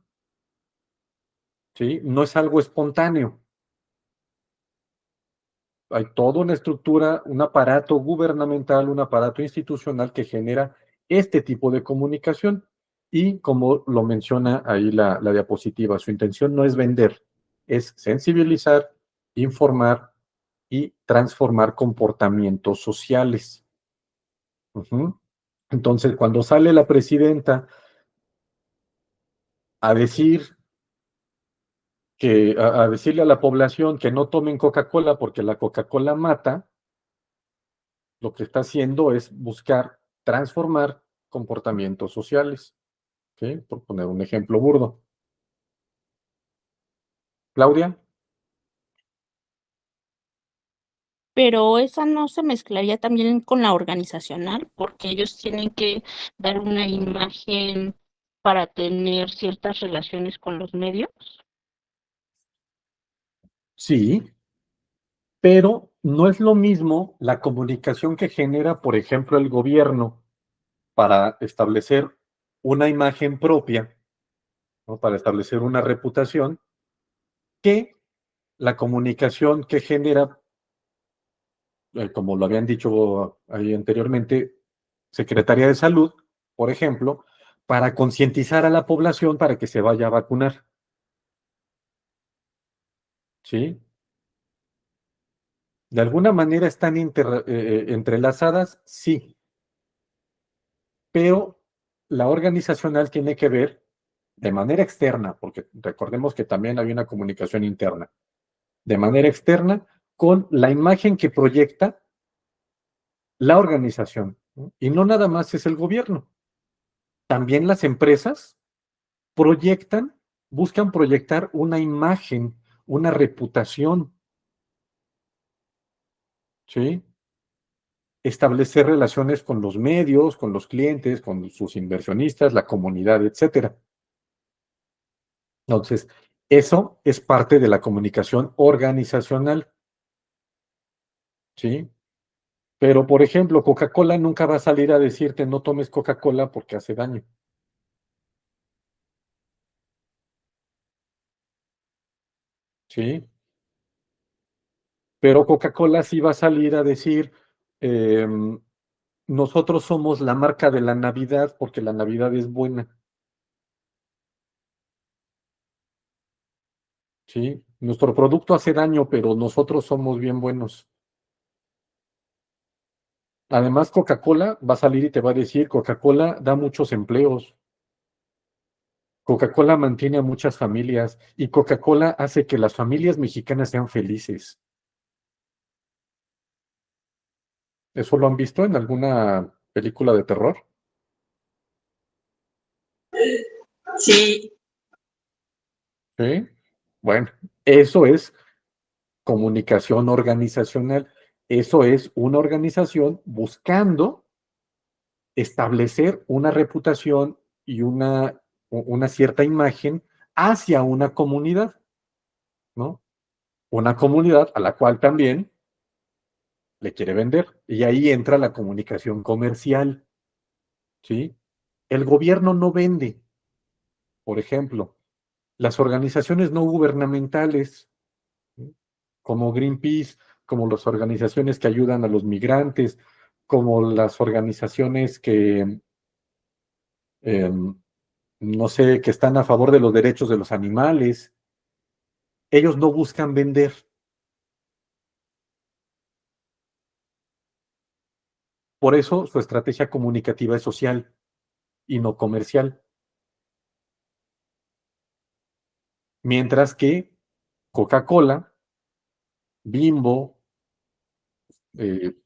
¿sí? No es algo espontáneo. Hay toda una estructura, un aparato gubernamental, un aparato institucional que genera este tipo de comunicación. Y como lo menciona ahí la diapositiva, su intención no es vender, es sensibilizar, informar y transformar comportamientos sociales. Entonces, cuando sale la presidenta a decir a decirle a la población que no tomen Coca-Cola porque la Coca-Cola mata, lo que está haciendo es buscar transformar comportamientos sociales, ¿sí? Por poner un ejemplo burdo. Claudia. Pero esa no se mezclaría también con la organizacional, porque ellos tienen que dar una imagen para tener ciertas relaciones con los medios. Sí, pero no es lo mismo la comunicación que genera, por ejemplo, el gobierno para establecer una imagen propia, ¿no? Para establecer una reputación, que la comunicación que genera, como lo habían dicho ahí anteriormente, Secretaría de Salud, por ejemplo, para concientizar a la población para que se vaya a vacunar. ¿Sí? ¿De alguna manera están entrelazadas? Sí, pero la organizacional tiene que ver de manera externa, porque recordemos que también hay una comunicación interna, de manera externa con la imagen que proyecta la organización, ¿no? Y no nada más es el gobierno, también las empresas proyectan, buscan proyectar una imagen, una reputación, ¿sí? Establecer relaciones con los medios, con los clientes, con sus inversionistas, la comunidad, etcétera. Entonces, eso es parte de la comunicación organizacional, ¿sí? Pero, por ejemplo, Coca-Cola nunca va a salir a decirte no tomes Coca-Cola porque hace daño. ¿Sí? Pero Coca-Cola sí va a salir a decir, nosotros somos la marca de la Navidad porque la Navidad es buena. ¿Sí? Nuestro producto hace daño, pero nosotros somos bien buenos. Además, Coca-Cola va a salir y te va a decir, Coca-Cola da muchos empleos. Coca-Cola mantiene a muchas familias y Coca-Cola hace que las familias mexicanas sean felices. ¿Eso lo han visto en alguna película de terror? Sí. ¿Sí? Bueno, eso es comunicación organizacional. Eso es una organización buscando establecer una reputación y una cierta imagen hacia una comunidad, ¿no? Una comunidad a la cual también le quiere vender. Y ahí entra la comunicación comercial, ¿sí? El gobierno no vende, por ejemplo, las organizaciones no gubernamentales, ¿sí? Como Greenpeace, como las organizaciones que ayudan a los migrantes, como las organizaciones que, no sé, que están a favor de los derechos de los animales, ellos no buscan vender. Por eso su estrategia comunicativa es social y no comercial. Mientras que Coca-Cola, Bimbo, eh,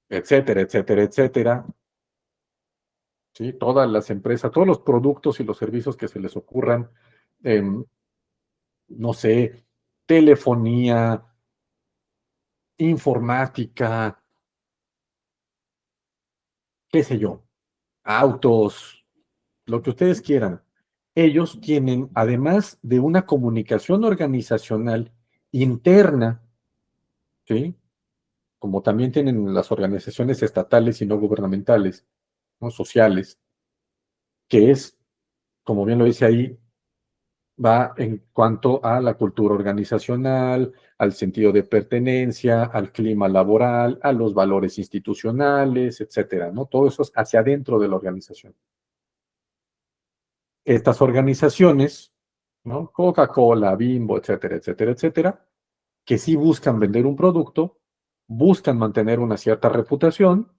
etcétera, etcétera, etcétera, ¿sí? Todas las empresas, todos los productos y los servicios que se les ocurran, no sé, telefonía, informática, qué sé yo, autos, lo que ustedes quieran. Ellos tienen, además de una comunicación organizacional interna, ¿sí? Como también tienen las organizaciones estatales y no gubernamentales, ¿no? Sociales, que es, como bien lo dice ahí, va en cuanto a la cultura organizacional, al sentido de pertenencia, al clima laboral, a los valores institucionales, etcétera, ¿no? Todo eso es hacia adentro de la organización. Estas organizaciones, ¿no? Coca-Cola, Bimbo, etcétera, etcétera, etcétera, que sí buscan vender un producto, buscan mantener una cierta reputación,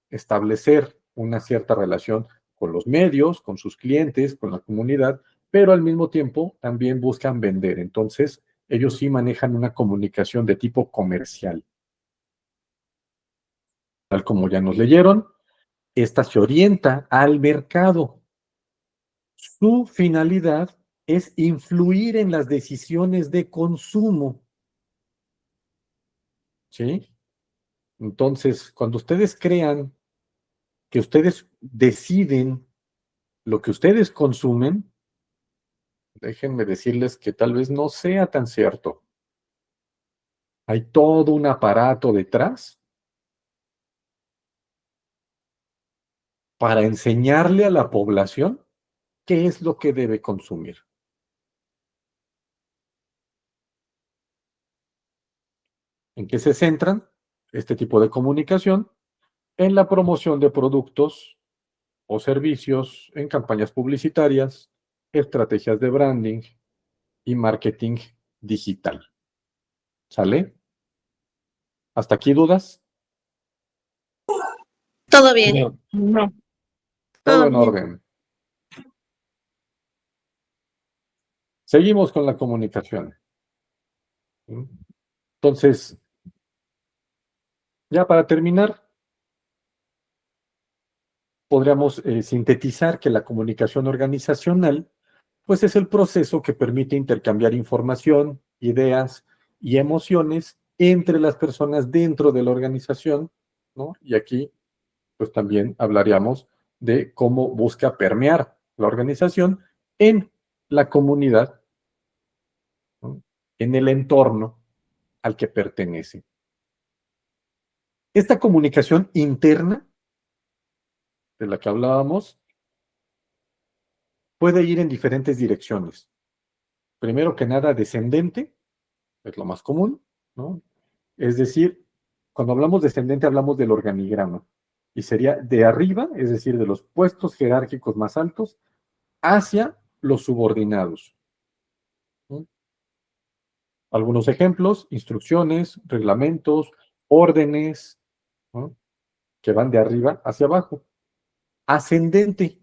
establecer una cierta relación con los medios, con sus clientes, con la comunidad, pero al mismo tiempo también buscan vender. Entonces, ellos sí manejan una comunicación de tipo comercial. Tal como ya nos leyeron, esta se orienta al mercado. Su finalidad es influir en las decisiones de consumo. ¿Sí? Entonces, cuando ustedes crean que ustedes deciden lo que ustedes consumen, déjenme decirles que tal vez no sea tan cierto. Hay todo un aparato detrás para enseñarle a la población qué es lo que debe consumir. ¿En qué se centran este tipo de comunicación? En la promoción de productos o servicios, en campañas publicitarias, estrategias de branding y marketing digital. ¿Sale? ¿Hasta aquí dudas? Todo bien. No. Todo Todo en bien. orden. Seguimos con la comunicación. Entonces, ya para terminar, podríamos sintetizar que la comunicación organizacional, pues es el proceso que permite intercambiar información, ideas y emociones entre las personas dentro de la organización, ¿no? Y aquí, pues también hablaríamos de cómo busca permear la organización en la comunidad, ¿no? En el entorno al que pertenece. Esta comunicación interna de la que hablábamos puede ir en diferentes direcciones. Primero que nada, descendente, es lo más común, ¿no? Es decir, cuando hablamos descendente hablamos del organigrama y sería de arriba, es decir, de los puestos jerárquicos más altos, hacia los subordinados, ¿no? Algunos ejemplos, instrucciones, reglamentos, órdenes, ¿no? Que van de arriba hacia abajo. Ascendente,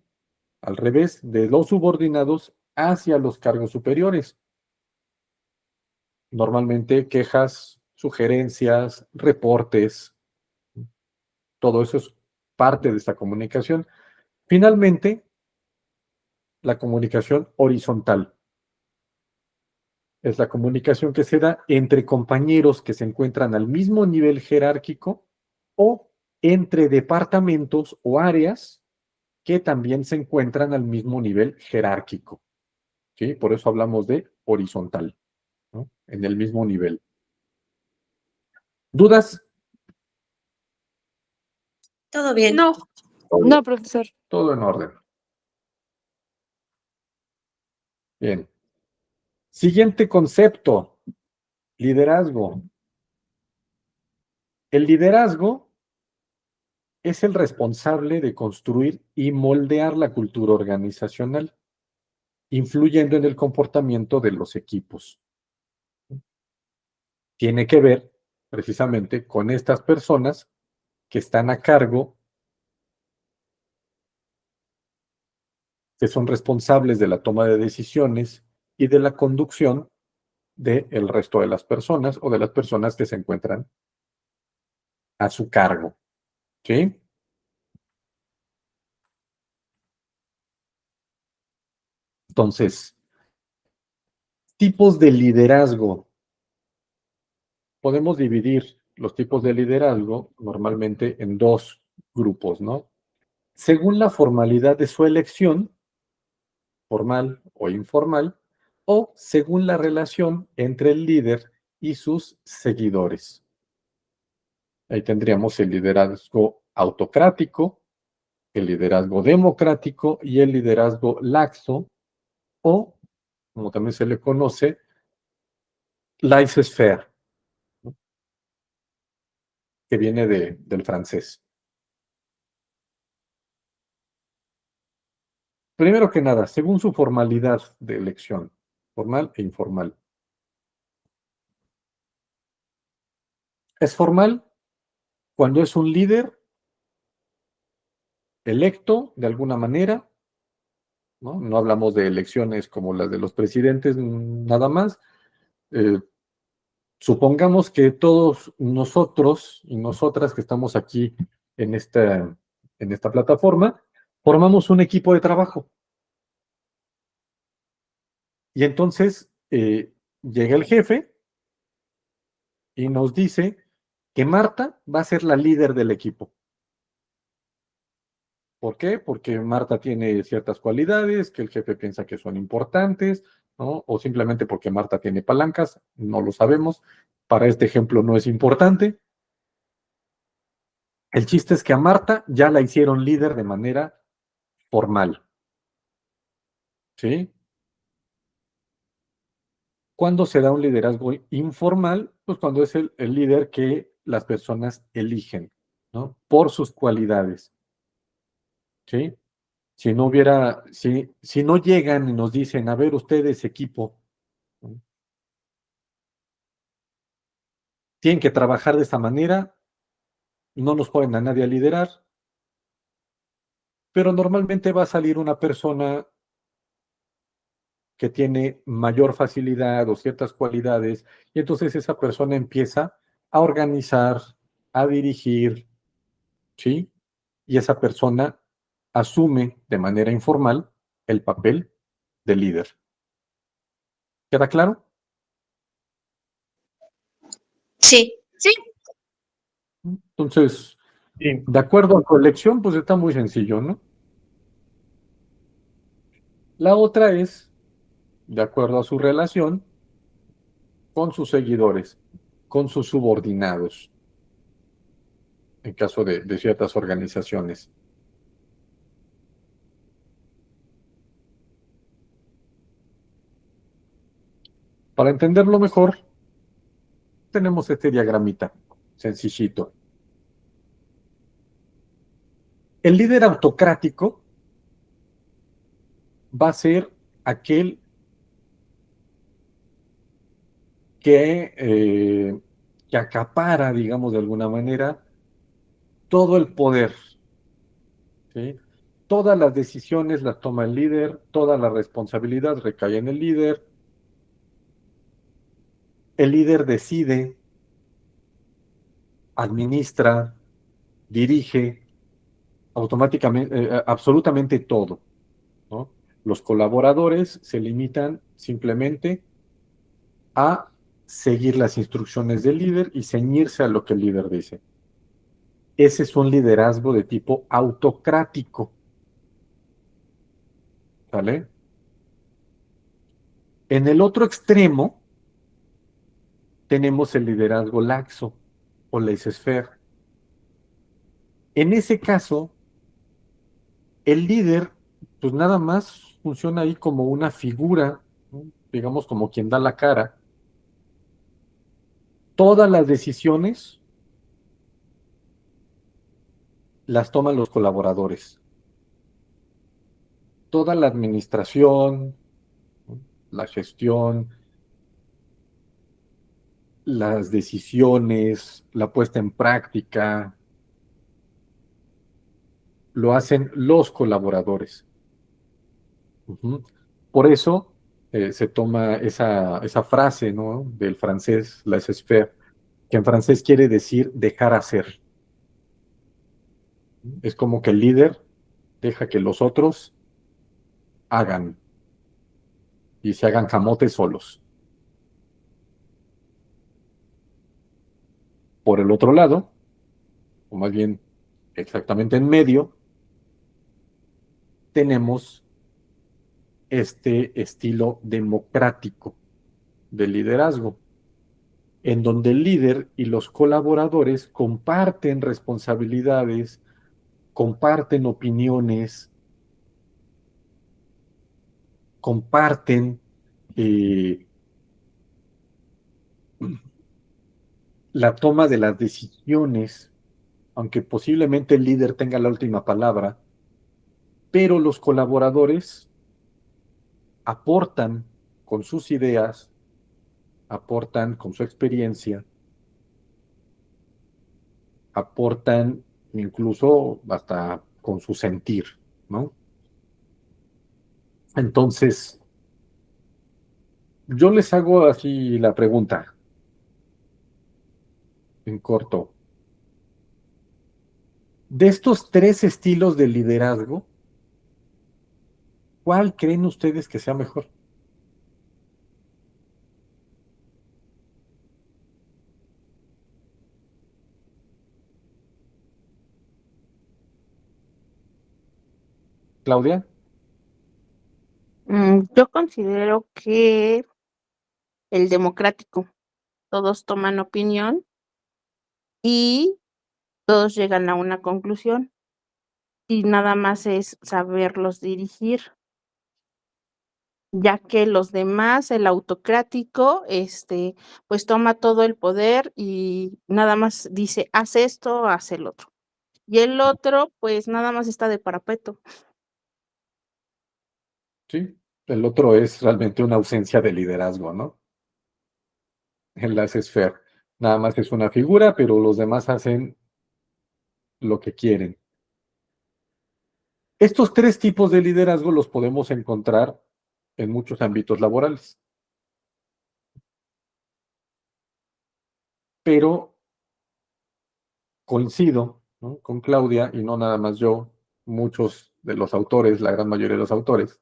al revés, de los subordinados hacia los cargos superiores. Normalmente quejas, sugerencias, reportes, todo eso es parte de esta comunicación. Finalmente, la comunicación horizontal es la comunicación que se da entre compañeros que se encuentran al mismo nivel jerárquico o entre departamentos o áreas que también se encuentran al mismo nivel jerárquico. ¿Sí? Por eso hablamos de horizontal, ¿no? En el mismo nivel. ¿Dudas? Todo bien. No, No, profesor. Todo en orden. Bien. Siguiente concepto, liderazgo. El liderazgo es el responsable de construir y moldear la cultura organizacional, influyendo en el comportamiento de los equipos. Tiene que ver precisamente con estas personas que están a cargo, que son responsables de la toma de decisiones y de la conducción del resto de las personas o de las personas que se encuentran a su cargo. ¿Sí? Entonces, tipos de liderazgo. Podemos dividir los tipos de liderazgo normalmente en dos grupos, ¿no? Según la formalidad de su elección, formal o informal, o según la relación entre el líder y sus seguidores. Ahí tendríamos el liderazgo autocrático, el liderazgo democrático y el liderazgo laxo, o, como también se le conoce, laissez-faire, ¿no? Que viene del francés. Primero que nada, según su formalidad de elección, formal e informal. Es formal cuando es un líder electo de alguna manera, ¿no? No hablamos de elecciones como las de los presidentes, nada más. Supongamos que todos nosotros y nosotras que estamos aquí en esta plataforma, formamos un equipo de trabajo. Y entonces llega el jefe y nos dice que Marta va a ser la líder del equipo. ¿Por qué? Porque Marta tiene ciertas cualidades que el jefe piensa que son importantes, ¿no? O simplemente porque Marta tiene palancas, no lo sabemos. Para este ejemplo no es importante. El chiste es que a Marta ya la hicieron líder de manera formal, ¿sí? ¿Cuándo se da un liderazgo informal? Pues cuando es el líder que las personas eligen, ¿no? Por sus cualidades, ¿sí? Si no llegan y nos dicen, a ver, ustedes, equipo, ¿no? Tienen que trabajar de esta manera, no nos ponen a nadie a liderar, pero normalmente va a salir una persona que tiene mayor facilidad o ciertas cualidades, y entonces esa persona empieza a organizar, a dirigir, ¿sí? Y esa persona asume de manera informal el papel de líder. ¿Queda claro? Sí, Sí, Entonces, Sí. de acuerdo a tu elección, pues está muy sencillo, ¿no? La otra es, de acuerdo a su relación con sus seguidores, con sus subordinados, en caso de ciertas organizaciones. Para entenderlo mejor, tenemos este diagramita, sencillito. El líder autocrático va a ser aquel que acapara, digamos de alguna manera, todo el poder, ¿sí? Todas las decisiones las toma el líder, toda la responsabilidad recae en el líder. El líder decide, administra, dirige automáticamente, absolutamente todo, ¿no? Los colaboradores se limitan simplemente a seguir las instrucciones del líder y ceñirse a lo que el líder dice. Ese es un liderazgo de tipo autocrático, ¿vale? En el otro extremo tenemos el liderazgo laxo o laissez-faire. En ese caso, el líder, pues nada más funciona ahí como una figura, ¿no? Digamos como quien da la cara. Todas las decisiones las toman los colaboradores. Toda la administración, ¿no? La gestión, las decisiones, la puesta en práctica, lo hacen los colaboradores. Ujú. Por eso se toma esa frase, ¿no? Del francés, laissez-faire, que en francés quiere decir dejar hacer. Es como que el líder deja que los otros hagan y se hagan camotes solos. Por el otro lado, o más bien exactamente en medio, tenemos este estilo democrático de liderazgo, en donde el líder y los colaboradores comparten responsabilidades, comparten opiniones, comparten la toma de las decisiones, aunque posiblemente el líder tenga la última palabra, pero los colaboradores aportan con sus ideas, aportan con su experiencia, aportan incluso hasta con su sentir, ¿no? Entonces, yo les hago así la pregunta, en corto. De estos tres estilos de liderazgo, ¿cuál creen ustedes que sea mejor? Claudia, Yo considero que el democrático, todos toman opinión y todos llegan a una conclusión y nada más es saberlos dirigir, ya que los demás, el autocrático, pues toma todo el poder y nada más dice, haz esto, haz el otro. Y el otro, pues nada más está de parapeto. sí, el otro es realmente una ausencia de liderazgo, ¿no? El laissez-faire. Nada más es una figura, pero los demás hacen lo que quieren. Estos tres tipos de liderazgo los podemos encontrar en muchos ámbitos laborales, pero coincido, ¿no?, con Claudia, y no nada más yo, muchos de los autores, la gran mayoría de los autores,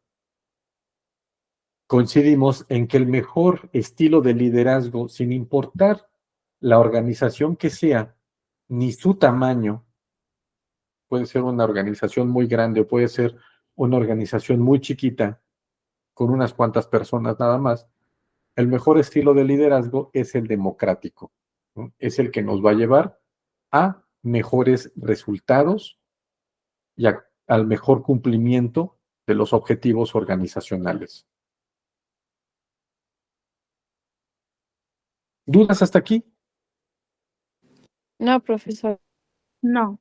coincidimos en que el mejor estilo de liderazgo, sin importar la organización que sea, ni su tamaño, puede ser una organización muy grande o puede ser una organización muy chiquita, con unas cuantas personas nada más, el mejor estilo de liderazgo es el democrático, ¿no? Es el que nos va a llevar a mejores resultados y al mejor cumplimiento de los objetivos organizacionales. ¿Dudas hasta aquí? No, profesor. No.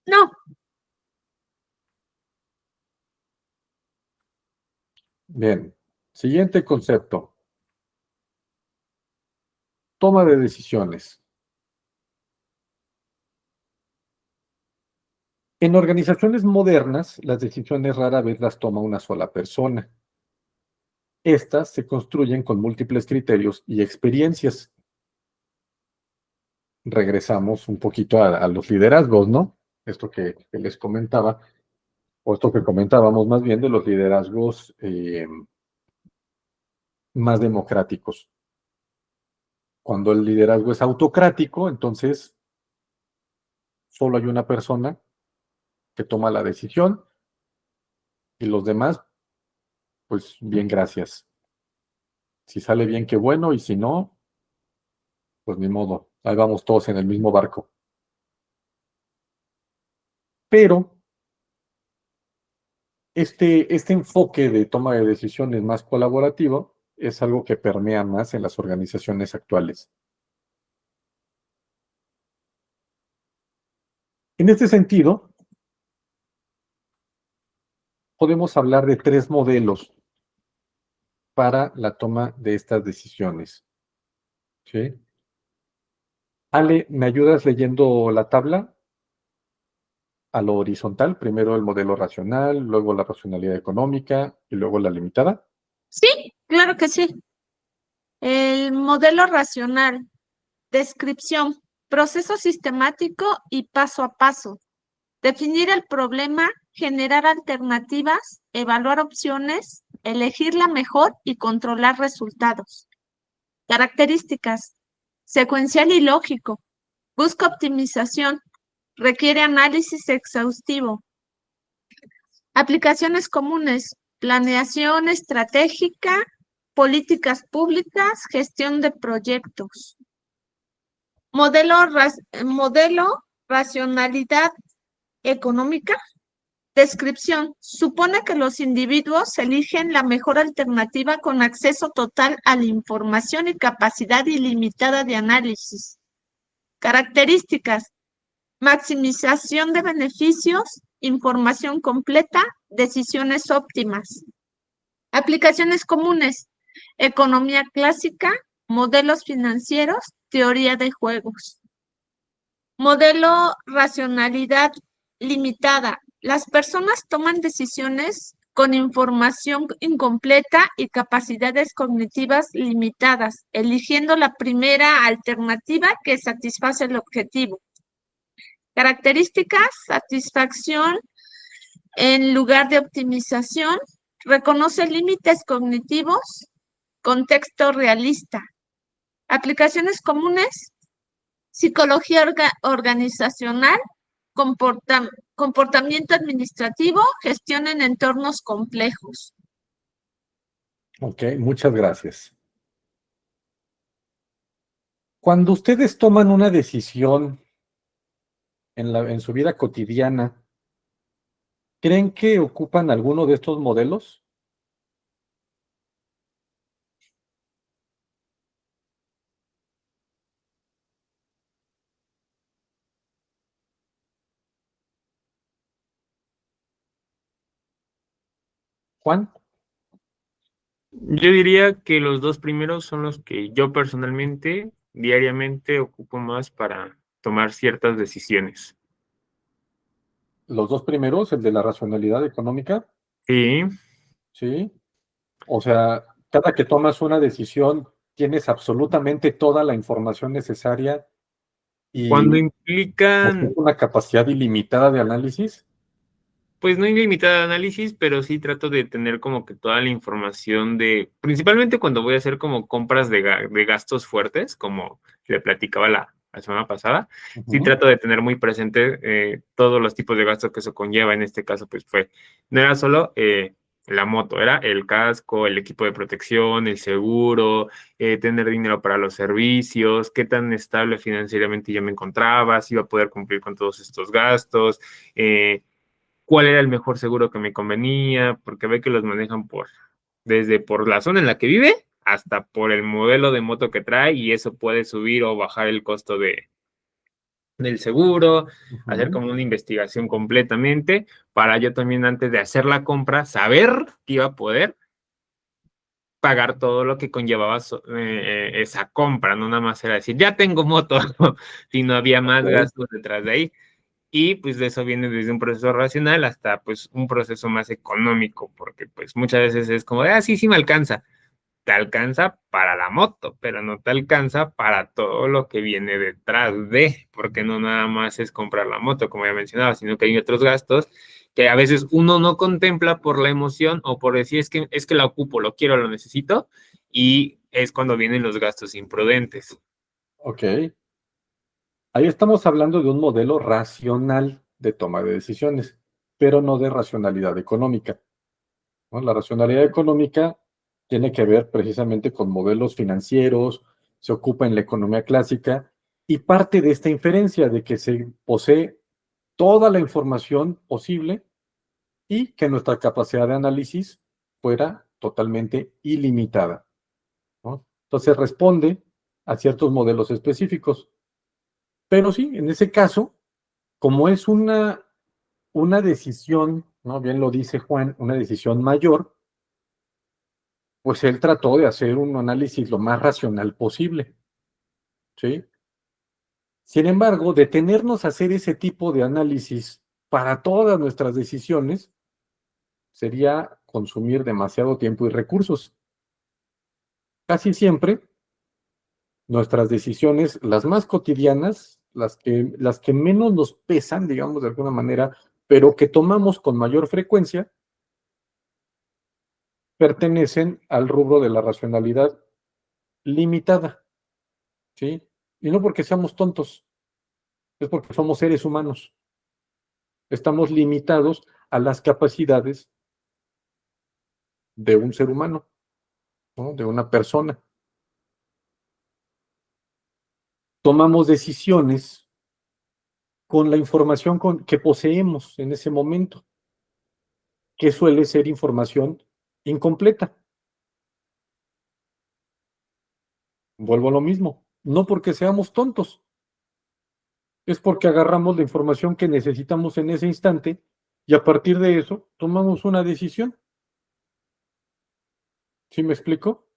No, Bien. Siguiente concepto. Toma de decisiones. En organizaciones modernas, las decisiones rara vez las toma una sola persona. Estas se construyen con múltiples criterios y experiencias. Regresamos un poquito a los liderazgos, ¿no? Esto que les comentaba, o esto que comentábamos más bien de los liderazgos más democráticos. Cuando el liderazgo es autocrático, entonces solo hay una persona que toma la decisión y los demás, pues bien, gracias. Si sale bien, qué bueno, y si no, pues ni modo, ahí vamos todos en el mismo barco. Pero este enfoque de toma de decisiones más colaborativo es algo que permea más en las organizaciones actuales. En este sentido, podemos hablar de tres modelos para la toma de estas decisiones. ¿Sí? Ale, ¿me ayudas leyendo la tabla? A lo horizontal, primero el modelo racional, luego la racionalidad económica y luego la limitada. sí, claro que sí. El modelo racional, descripción, proceso sistemático y paso a paso. Definir el problema, generar alternativas, evaluar opciones, elegir la mejor y controlar resultados. Características, secuencial y lógico. Busca optimización. Requiere análisis exhaustivo. Aplicaciones comunes, planeación estratégica, políticas públicas, gestión de proyectos. Modelo racionalidad económica. Descripción. Supone que los individuos eligen la mejor alternativa con acceso total a la información y capacidad ilimitada de análisis. Características. Maximización de beneficios, información completa, decisiones óptimas. Aplicaciones comunes. Economía clásica, modelos financieros, teoría de juegos. Modelo racionalidad limitada. Las personas toman decisiones con información incompleta y capacidades cognitivas limitadas, eligiendo la primera alternativa que satisface el objetivo. Características: satisfacción en lugar de optimización, reconoce límites cognitivos, contexto realista. Aplicaciones comunes: psicología organizacional, comportamiento administrativo, gestión en entornos complejos. Ok, muchas gracias. Cuando ustedes toman una decisión en su vida cotidiana, ¿creen que ocupan alguno de estos modelos? Juan, Yo diría que los dos primeros son los que yo personalmente, diariamente, ocupo más para tomar ciertas decisiones. los dos primeros, el de la racionalidad económica, Sí, ¿sí? O sea, cada que tomas una decisión, tienes absolutamente toda la información necesaria cuando y implican, posee una capacidad ilimitada de análisis. pues no ilimitada de análisis, pero sí trato de tener como que toda la información de, principalmente cuando voy a hacer como compras de gastos fuertes, como le platicaba la semana pasada, sí Ujú. trato de tener muy presente todos los tipos de gastos que eso conlleva. En este caso, pues no era solo la moto, era el casco, el equipo de protección, el seguro, tener dinero para los servicios, qué tan estable financieramente yo me encontraba, si iba a poder cumplir con todos estos gastos, cuál era el mejor seguro que me convenía, porque ve que los manejan desde por la zona en la que vive hasta por el modelo de moto que trae, y eso puede subir o bajar el costo del seguro, hacer Ujú. como una investigación completamente, para yo también antes de hacer la compra, saber que iba a poder pagar todo lo que conllevaba esa compra, no nada más era decir, ya tengo moto, sino había más Ok. gastos detrás de ahí. Y pues de eso viene desde un proceso racional hasta pues un proceso más económico, porque pues muchas veces es como de, sí, sí me alcanza. Te alcanza para la moto, pero no te alcanza para todo lo que viene detrás porque no nada más es comprar la moto, como ya mencionaba, sino que hay otros gastos que a veces uno no contempla por la emoción o por decir es que la ocupo, lo quiero, lo necesito, y es cuando vienen los gastos imprudentes. Ok. Ahí estamos hablando de un modelo racional de toma de decisiones, pero no de racionalidad económica, ¿no? La racionalidad económica tiene que ver precisamente con modelos financieros, se ocupa en la economía clásica y parte de esta inferencia de que se posee toda la información posible y que nuestra capacidad de análisis fuera totalmente ilimitada, ¿no? Entonces responde a ciertos modelos específicos. Pero sí, en ese caso, como es una decisión, ¿no? Bien lo dice Juan, una decisión mayor, pues él trató de hacer un análisis lo más racional posible, ¿sí? Sin embargo, detenernos a hacer ese tipo de análisis para todas nuestras decisiones sería consumir demasiado tiempo y recursos. Casi siempre nuestras decisiones, las más cotidianas, las que menos nos pesan, digamos de alguna manera, pero que tomamos con mayor frecuencia, pertenecen al rubro de la racionalidad limitada, ¿sí? Y no porque seamos tontos, es porque somos seres humanos. Estamos limitados a las capacidades de un ser humano, ¿no? De una persona. Tomamos decisiones con la información que poseemos en ese momento, que suele ser información incompleta. Vuelvo a lo mismo, no porque seamos tontos, es porque agarramos la información que necesitamos en ese instante y a partir de eso tomamos una decisión. ¿Sí me explico?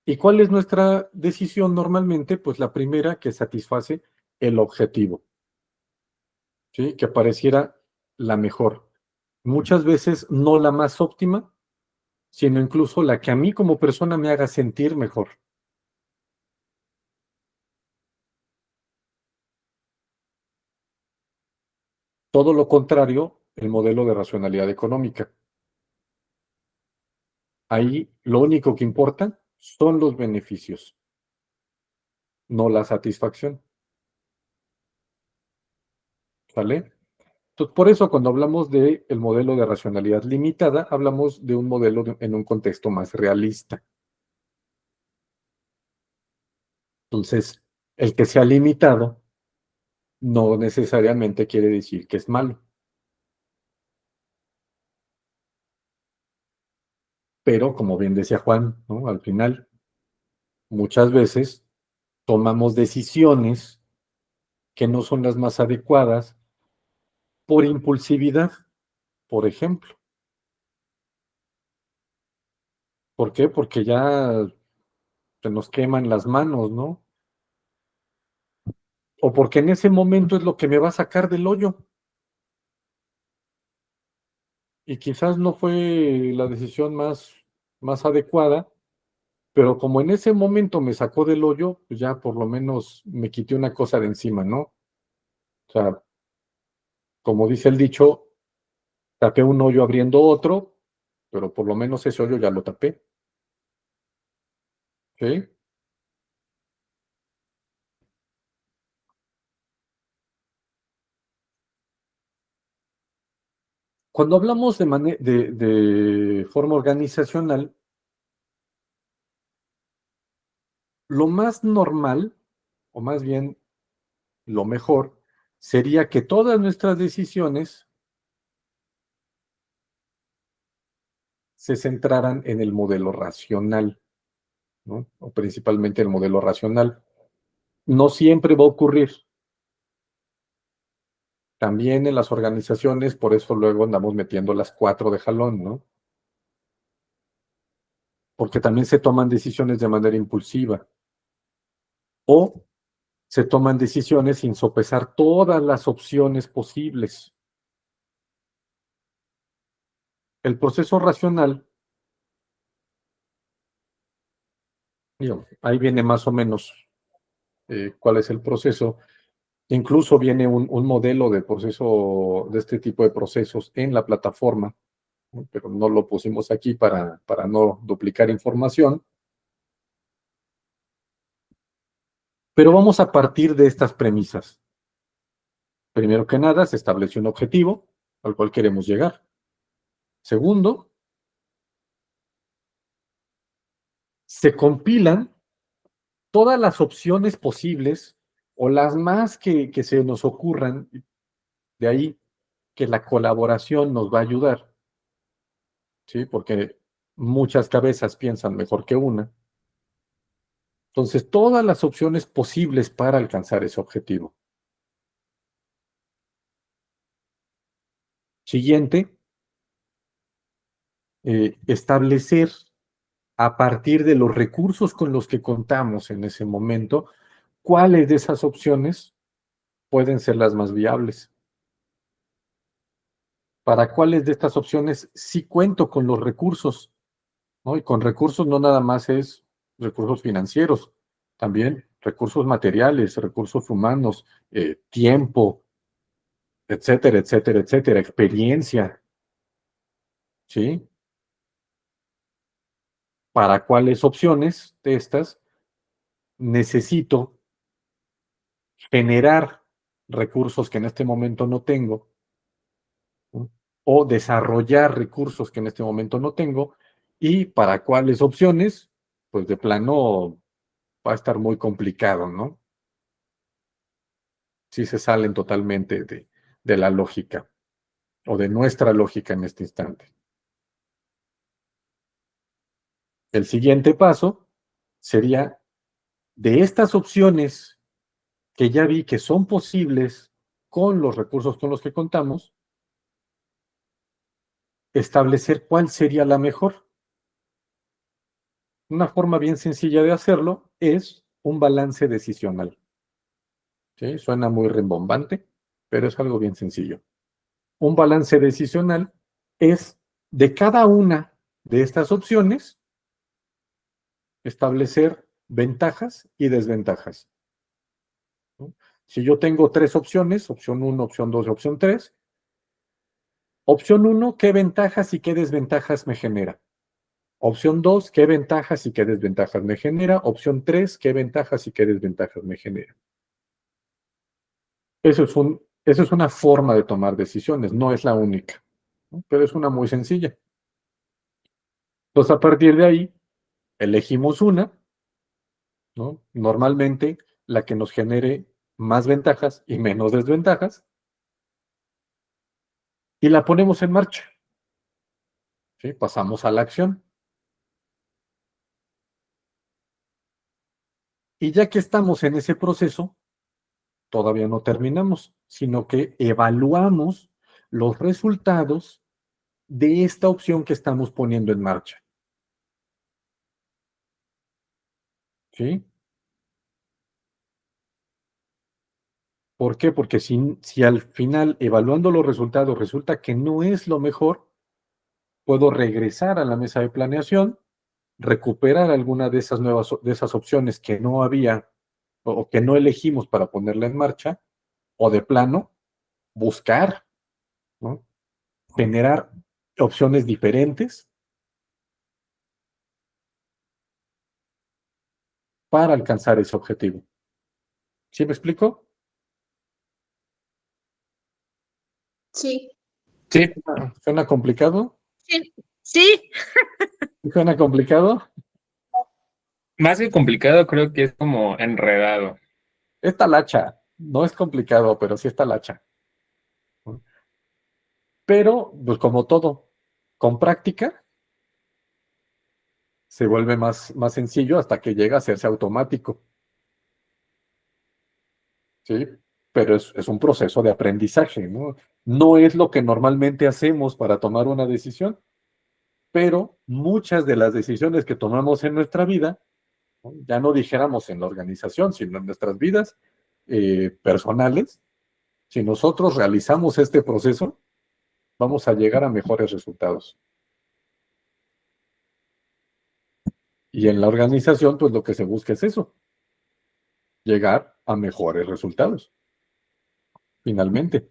¿Y cuál es nuestra decisión normalmente? Pues la primera que satisface el objetivo, ¿sí? Que pareciera la mejor. Muchas veces no la más óptima, sino incluso la que a mí como persona me haga sentir mejor. Todo lo contrario, el modelo de racionalidad económica. Ahí lo único que importa son los beneficios, no la satisfacción. ¿Sale? Entonces, por eso cuando hablamos del modelo de racionalidad limitada, hablamos de un modelo en un contexto más realista. Entonces, el que sea limitado no necesariamente quiere decir que es malo. Pero, como bien decía Juan, ¿no? Al final, muchas veces tomamos decisiones que no son las más adecuadas por impulsividad, por ejemplo. ¿Por qué? Porque ya se nos queman las manos, ¿no? O porque en ese momento es lo que me va a sacar del hoyo. Y quizás no fue la decisión más adecuada, pero como en ese momento me sacó del hoyo, pues ya por lo menos me quité una cosa de encima, ¿no? O sea, como dice el dicho, tapé un hoyo abriendo otro, pero por lo menos ese hoyo ya lo tapé. ¿Sí? Cuando hablamos de forma organizacional, lo más normal, o más bien lo mejor, sería que todas nuestras decisiones se centraran en el modelo racional, ¿no? O principalmente el modelo racional. No siempre va a ocurrir. También en las organizaciones, por eso luego andamos metiendo las 4 de jalón, ¿no? Porque también se toman decisiones de manera impulsiva o se toman decisiones sin sopesar todas las opciones posibles. El proceso racional, digo, ahí viene más o menos cuál es el proceso. Incluso viene un modelo de proceso, de este tipo de procesos en la plataforma, ¿no? Pero no lo pusimos aquí para no duplicar información. Pero vamos a partir de estas premisas. Primero que nada, se establece un objetivo al cual queremos llegar. Segundo, se compilan todas las opciones posibles o las más que se nos ocurran. De ahí que la colaboración nos va a ayudar, ¿sí? Porque muchas cabezas piensan mejor que una. Entonces, todas las opciones posibles para alcanzar ese objetivo. Siguiente, establecer a partir de los recursos con los que contamos en ese momento, cuáles de esas opciones pueden ser las más viables. Para cuáles de estas opciones sí cuento con los recursos, ¿no? Y con recursos no nada más es recursos financieros, también recursos materiales, recursos humanos, tiempo, etcétera, etcétera, etcétera, experiencia, ¿sí? Para cuáles opciones de estas necesito generar recursos que en este momento no tengo, ¿no? O desarrollar recursos que en este momento no tengo, y para cuáles opciones, pues de plano va a estar muy complicado, ¿no? Si se salen totalmente de la lógica o de nuestra lógica en este instante. El siguiente paso sería de estas opciones que ya vi que son posibles con los recursos con los que contamos, establecer cuál sería la mejor. Una forma bien sencilla de hacerlo es un balance decisional. ¿Sí? Suena muy rimbombante, pero es algo bien sencillo. Un balance decisional es de cada una de estas opciones establecer ventajas y desventajas, ¿no? Si yo tengo 3 opciones, opción 1, opción 2 y opción 3, opción 1, ¿qué ventajas y qué desventajas me genera? Opción 2, ¿qué ventajas y qué desventajas me genera? Opción 3, ¿qué ventajas y qué desventajas me genera? Eso es una forma de tomar decisiones, no es la única, ¿no? Pero es una muy sencilla. Entonces, a partir de ahí, elegimos una, ¿no? Normalmente, la que nos genere más ventajas y menos desventajas, y la ponemos en marcha, ¿sí? Pasamos a la acción. Y ya que estamos en ese proceso, todavía no terminamos, sino que evaluamos los resultados de esta opción que estamos poniendo en marcha, ¿sí? ¿Por qué? Porque si al final, evaluando los resultados, resulta que no es lo mejor, puedo regresar a la mesa de planeación, recuperar alguna de esas de esas opciones que no había o que no elegimos para ponerla en marcha, o de plano, buscar, ¿no? Generar opciones diferentes para alcanzar ese objetivo. ¿Sí me explico? Sí, Sí, ¿Suena complicado? Sí, sí, ¿Suena complicado? más que complicado, creo que es como enredado. Esta lacha, no es complicado, pero sí está lacha. Pero, pues como todo, con práctica se vuelve más sencillo hasta que llega a hacerse automático, ¿sí? Pero es un proceso de aprendizaje, ¿no? No es lo que normalmente hacemos para tomar una decisión, pero muchas de las decisiones que tomamos en nuestra vida, ¿no? Ya no dijéramos en la organización, sino en nuestras vidas personales, si nosotros realizamos este proceso, vamos a llegar a mejores resultados. Y en la organización, pues lo que se busca es eso, llegar a mejores resultados, finalmente.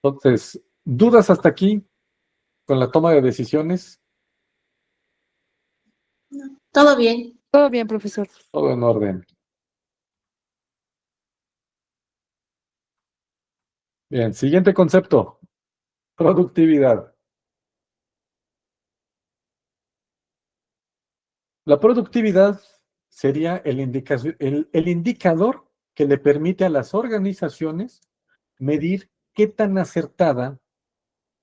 Entonces, ¿dudas hasta aquí con la toma de decisiones? todo bien. Todo bien, profesor. Todo en orden. Bien, siguiente concepto, productividad. La productividad sería el indicador que le permite a las organizaciones medir qué tan acertada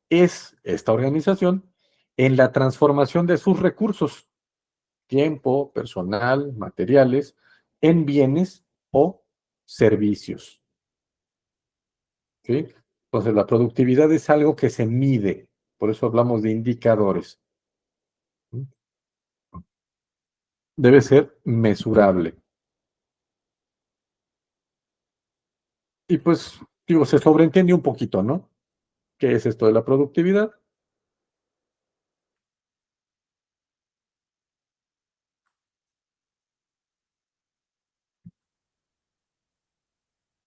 es esta organización en la transformación de sus recursos, tiempo, personal, materiales, en bienes o servicios, ¿sí? Entonces, la productividad es algo que se mide, por eso hablamos de indicadores. Debe ser mesurable. Y pues, digo, se sobreentiende un poquito, ¿no? ¿Qué es esto de la productividad?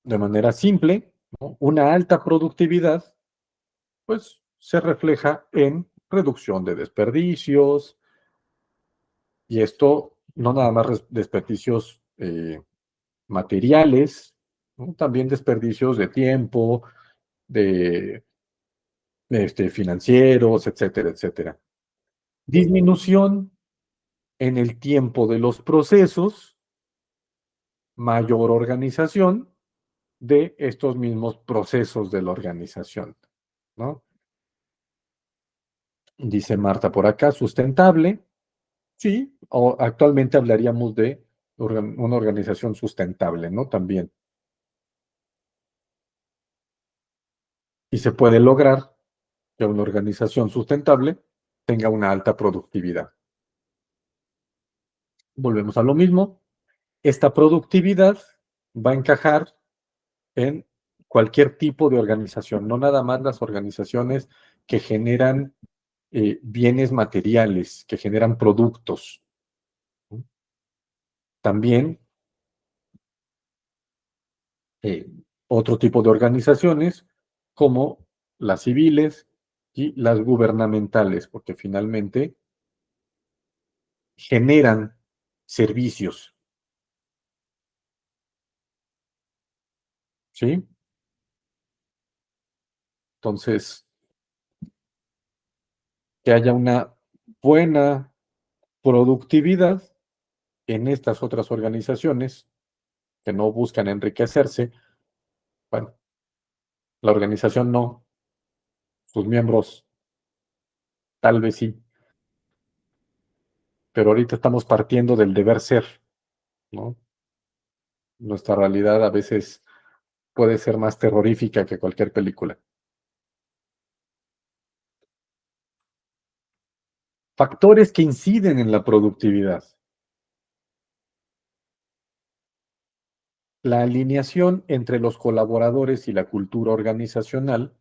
De manera simple, ¿no? Una alta productividad, pues, se refleja en reducción de desperdicios, y esto no nada más desperdicios materiales, ¿no? También desperdicios de tiempo, de financieros, etcétera, etcétera. Disminución en el tiempo de los procesos, mayor organización de estos mismos procesos de la organización, ¿no? Dice Marta por acá, sustentable, sí, o actualmente hablaríamos de una organización sustentable, ¿no? También. Y se puede lograr que una organización sustentable tenga una alta productividad. Volvemos a lo mismo. Esta productividad va a encajar en cualquier tipo de organización, no nada más las organizaciones que generan bienes materiales, que generan productos. También otro tipo de organizaciones como las civiles y las gubernamentales, porque finalmente generan servicios. ¿Sí? Entonces, que haya una buena productividad en estas otras organizaciones que no buscan enriquecerse. Bueno, la organización no, sus miembros tal vez sí, pero ahorita estamos partiendo del deber ser, ¿no? Nuestra realidad a veces puede ser más terrorífica que cualquier película. Factores que inciden en la productividad. La alineación entre los colaboradores y la cultura organizacional,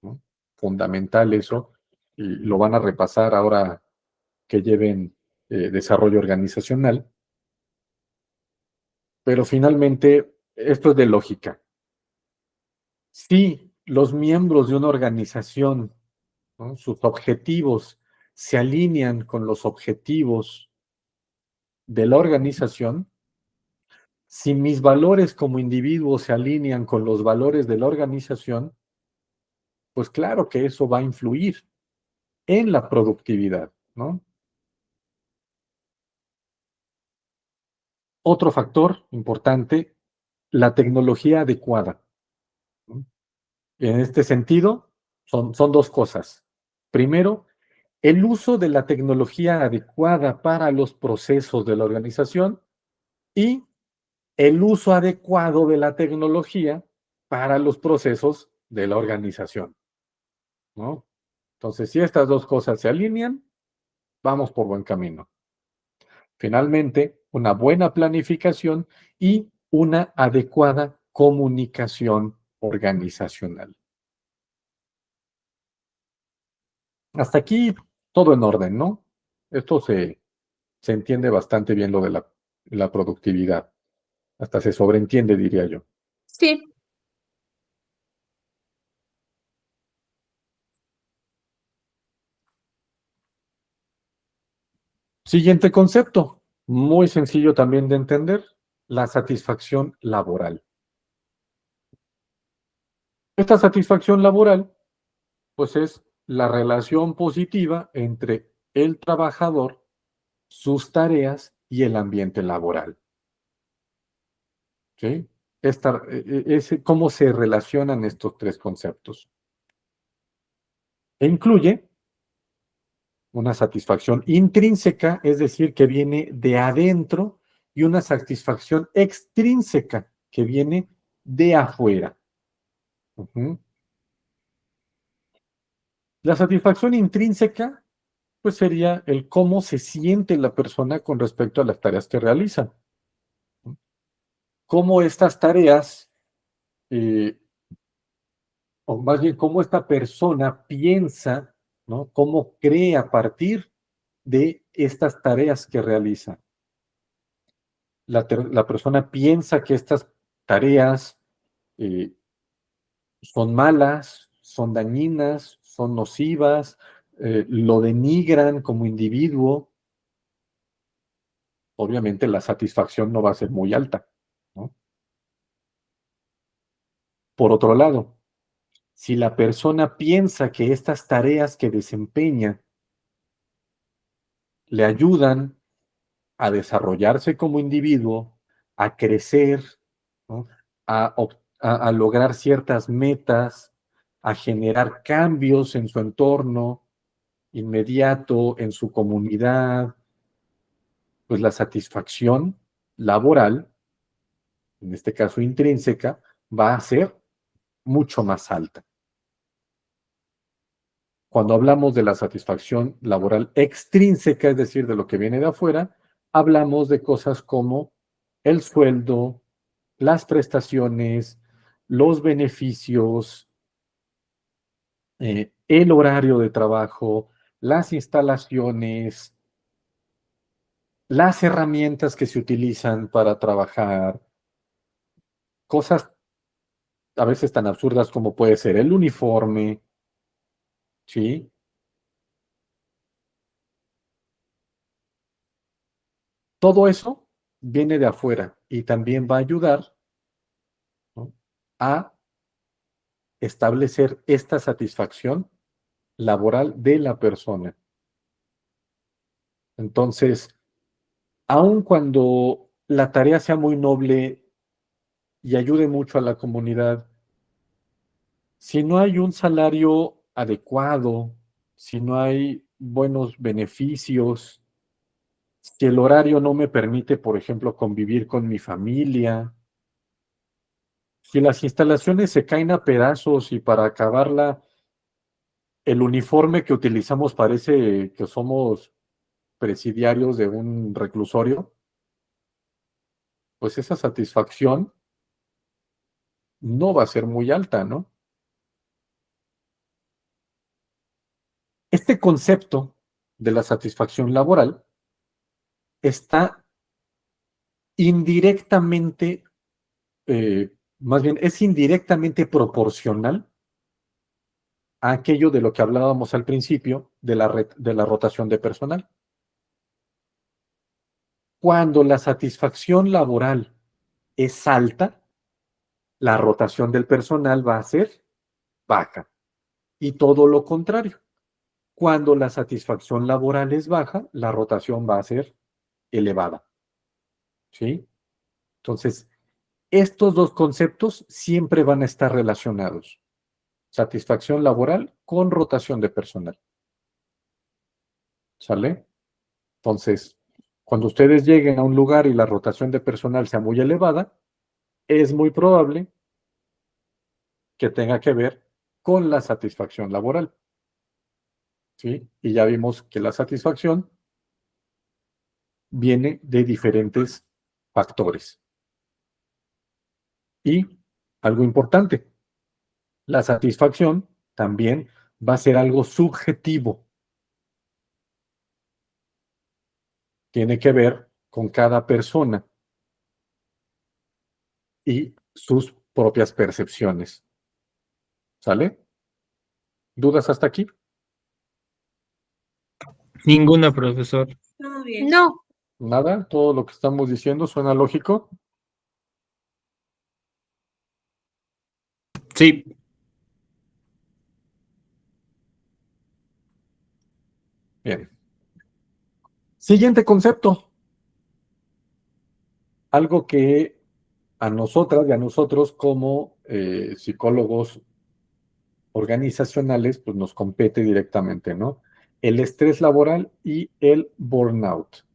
¿no? Fundamental eso, y lo van a repasar ahora que lleven desarrollo organizacional. Pero finalmente, esto es de lógica. Si los miembros de una organización, ¿no?, sus objetivos se alinean con los objetivos de la organización, si mis valores como individuo se alinean con los valores de la organización, pues claro que eso va a influir en la productividad, ¿no? Otro factor importante, la tecnología adecuada, ¿no? En este sentido, son dos cosas. Primero, el uso de la tecnología adecuada para los procesos de la organización y el uso adecuado de la tecnología para los procesos de la organización, ¿no? Entonces, si estas dos cosas se alinean, vamos por buen camino. Finalmente, una buena planificación y una adecuada comunicación organizacional. Hasta aquí todo en orden, ¿no? Esto se entiende bastante bien lo de la productividad. Hasta se sobreentiende, diría yo. Sí, Siguiente concepto, muy sencillo también de entender, la satisfacción laboral. Esta satisfacción laboral, pues es la relación positiva entre el trabajador, sus tareas y el ambiente laboral. ¿Sí? Es cómo se relacionan estos tres conceptos. E incluye una satisfacción intrínseca, es decir, que viene de adentro, y una satisfacción extrínseca, que viene de afuera. La satisfacción intrínseca, pues sería el cómo se siente la persona con respecto a las tareas que realiza. Cómo estas tareas, o más bien cómo esta persona piensa, ¿no? Cómo cree a partir de estas tareas que realiza. La persona piensa que estas tareas eh, son malas, son dañinas, son nocivas, lo denigran como individuo. Obviamente la satisfacción no va a ser muy alta, ¿no? Por otro lado, si la persona piensa que estas tareas que desempeña le ayudan a desarrollarse como individuo, a crecer, ¿no?, a lograr ciertas metas, a generar cambios en su entorno inmediato, en su comunidad, pues la satisfacción laboral, en este caso intrínseca, va a ser mucho más alta. Cuando hablamos de la satisfacción laboral extrínseca, es decir, de lo que viene de afuera, hablamos de cosas como el sueldo, las prestaciones, los beneficios, el horario de trabajo, las instalaciones, las herramientas que se utilizan para trabajar, cosas a veces tan absurdas como puede ser el uniforme, ¿sí? Todo eso viene de afuera y también va a ayudar, ¿no?, a establecer esta satisfacción laboral de la persona. Entonces, aun cuando la tarea sea muy noble y ayude mucho a la comunidad, si no hay un salario adecuado, si no hay buenos beneficios, si el horario no me permite, por ejemplo, convivir con mi familia, si las instalaciones se caen a pedazos y para acabarla, el uniforme que utilizamos parece que somos presidiarios de un reclusorio, pues esa satisfacción no va a ser muy alta, ¿no? Este concepto de la satisfacción laboral está indirectamente, más bien es indirectamente proporcional a aquello de lo que hablábamos al principio de la rotación de personal. Cuando la satisfacción laboral es alta, la rotación del personal va a ser baja. Y todo lo contrario. Cuando la satisfacción laboral es baja, la rotación va a ser elevada. ¿Sí? Entonces, estos dos conceptos siempre van a estar relacionados. Satisfacción laboral con rotación de personal. ¿Sale? Entonces, cuando ustedes lleguen a un lugar y la rotación de personal sea muy elevada, es muy probable que tenga que ver con la satisfacción laboral. ¿Sí? Y ya vimos que la satisfacción viene de diferentes factores. Y algo importante, la satisfacción también va a ser algo subjetivo. Tiene que ver con cada persona y sus propias percepciones. ¿Sale? ¿Dudas hasta aquí? Ninguna, profesor. Todo bien. No, Nada, todo lo que estamos diciendo suena lógico. Sí. Bien. Siguiente concepto. Algo que a nosotras y a nosotros como psicólogos organizacionales, pues nos compete directamente, ¿no? El estrés laboral y el burnout.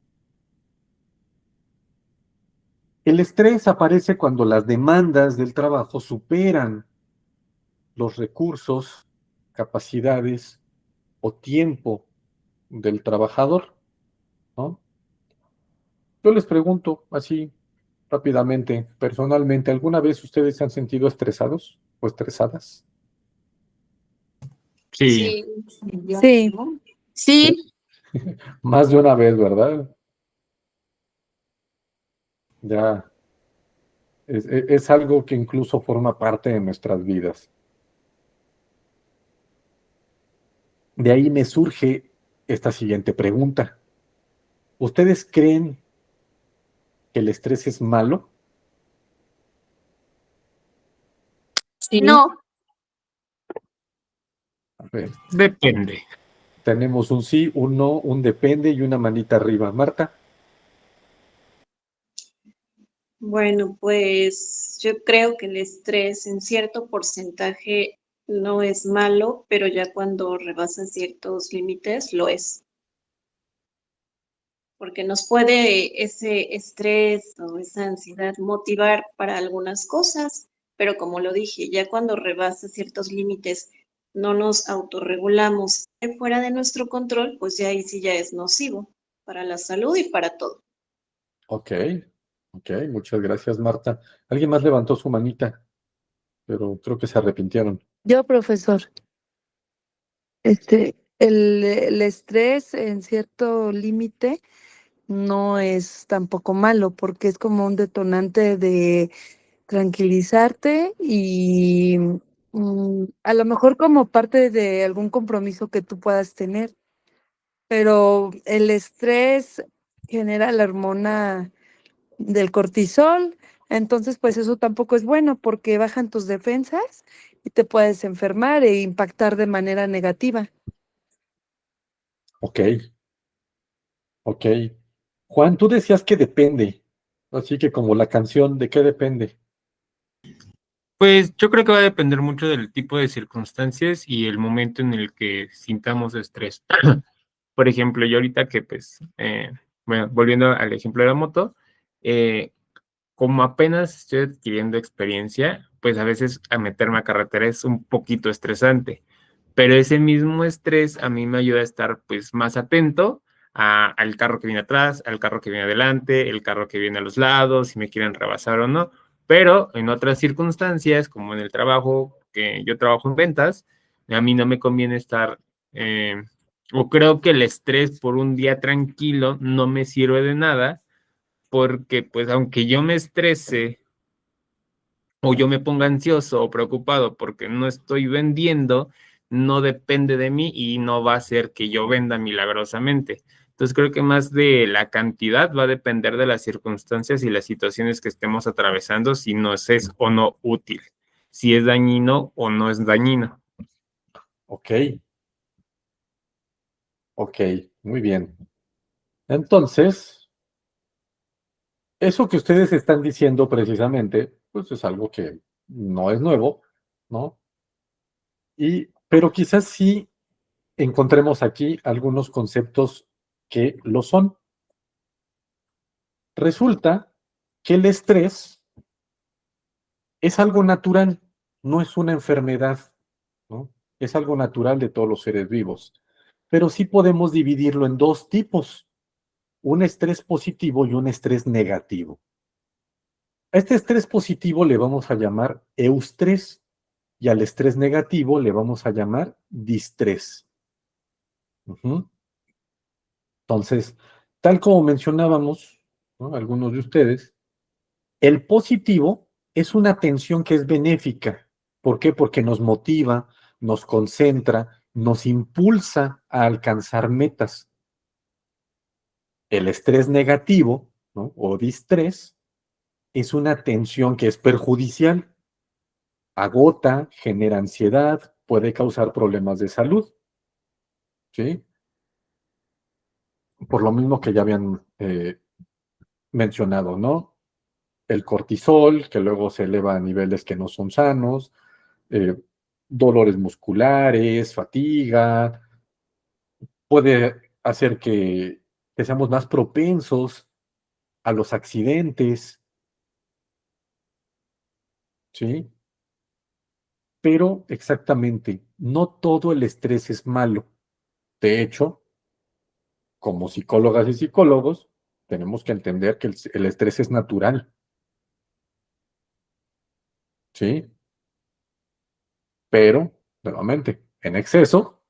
El estrés aparece cuando las demandas del trabajo superan los recursos, capacidades o tiempo del trabajador, ¿no? Yo les pregunto así rápidamente, personalmente, ¿alguna vez ustedes se han sentido estresados o estresadas? Sí. Sí, sí, Más de una vez, ¿verdad? Ya es algo que incluso forma parte de nuestras vidas. De ahí me surge esta siguiente pregunta. ¿Ustedes creen que el estrés es malo? Sí. no, A ver, Depende. tenemos un sí, un no, un depende y una manita arriba. Marta, Bueno, pues yo creo que el estrés en cierto porcentaje no es malo, pero ya cuando rebasa ciertos límites lo es. Porque nos puede ese estrés o esa ansiedad motivar para algunas cosas, pero como lo dije, ya cuando rebasa ciertos límites no nos autorregulamos fuera de nuestro control, pues ya ahí sí ya es nocivo para la salud y para todo. Ok, ok, muchas gracias, Marta. Alguien más levantó su manita, pero creo que se arrepintieron. Yo, profesor, el estrés en cierto límite no es tampoco malo porque es como un detonante de tranquilizarte y a lo mejor como parte de algún compromiso que tú puedas tener, pero el estrés genera la hormona del cortisol, entonces pues eso tampoco es bueno porque bajan tus defensas y te puedes enfermar e impactar de manera negativa. Ok, ok. Juan, tú decías que depende, así que como la canción, ¿de qué depende? Pues yo creo que va a depender mucho del tipo de circunstancias y el momento en el que sintamos estrés. Por ejemplo, yo ahorita que pues, bueno, volviendo al ejemplo de la moto, eh, como apenas estoy adquiriendo experiencia, pues a veces a meterme a carretera es un poquito estresante, pero ese mismo estrés a mí me ayuda a estar pues más atento al carro que viene atrás, al carro que viene adelante, el carro que viene a los lados, si me quieren rebasar o no, pero en otras circunstancias, como en el trabajo, que yo trabajo en ventas, a mí no me conviene estar, o creo que el estrés por un día tranquilo no me sirve de nada porque pues aunque yo me estrese o yo me ponga ansioso o preocupado porque no estoy vendiendo, no depende de mí y no va a ser que yo venda milagrosamente. Entonces creo que más de la cantidad va a depender de las circunstancias y las situaciones que estemos atravesando, si nos es o no útil, si es dañino o no es dañino. Ok, ok, muy bien. Entonces, eso que ustedes están diciendo precisamente, pues es algo que no es nuevo, ¿no? Pero quizás sí encontremos aquí algunos conceptos que lo son. Resulta que el estrés es algo natural, no es una enfermedad, ¿no? Es algo natural de todos los seres vivos. Pero sí podemos dividirlo en dos tipos, un estrés positivo y un estrés negativo. A este estrés positivo le vamos a llamar eustrés y al estrés negativo le vamos a llamar distrés. Ujú. Entonces, tal como mencionábamos, ¿no? Algunos de ustedes, el positivo es una tensión que es benéfica. ¿Por qué? Porque nos motiva, nos concentra, nos impulsa a alcanzar metas. El estrés negativo, ¿no? O distrés es una tensión que es perjudicial, agota, genera ansiedad, puede causar problemas de salud, ¿sí? Por lo mismo que ya habían mencionado, ¿no? El cortisol, que luego se eleva a niveles que no son sanos, eh, dolores musculares, fatiga, puede hacer que seamos más propensos a los accidentes, ¿sí? Pero exactamente, no todo el estrés es malo. De hecho, como psicólogas y psicólogos, tenemos que entender que el estrés es natural, ¿sí? Pero, nuevamente, en exceso,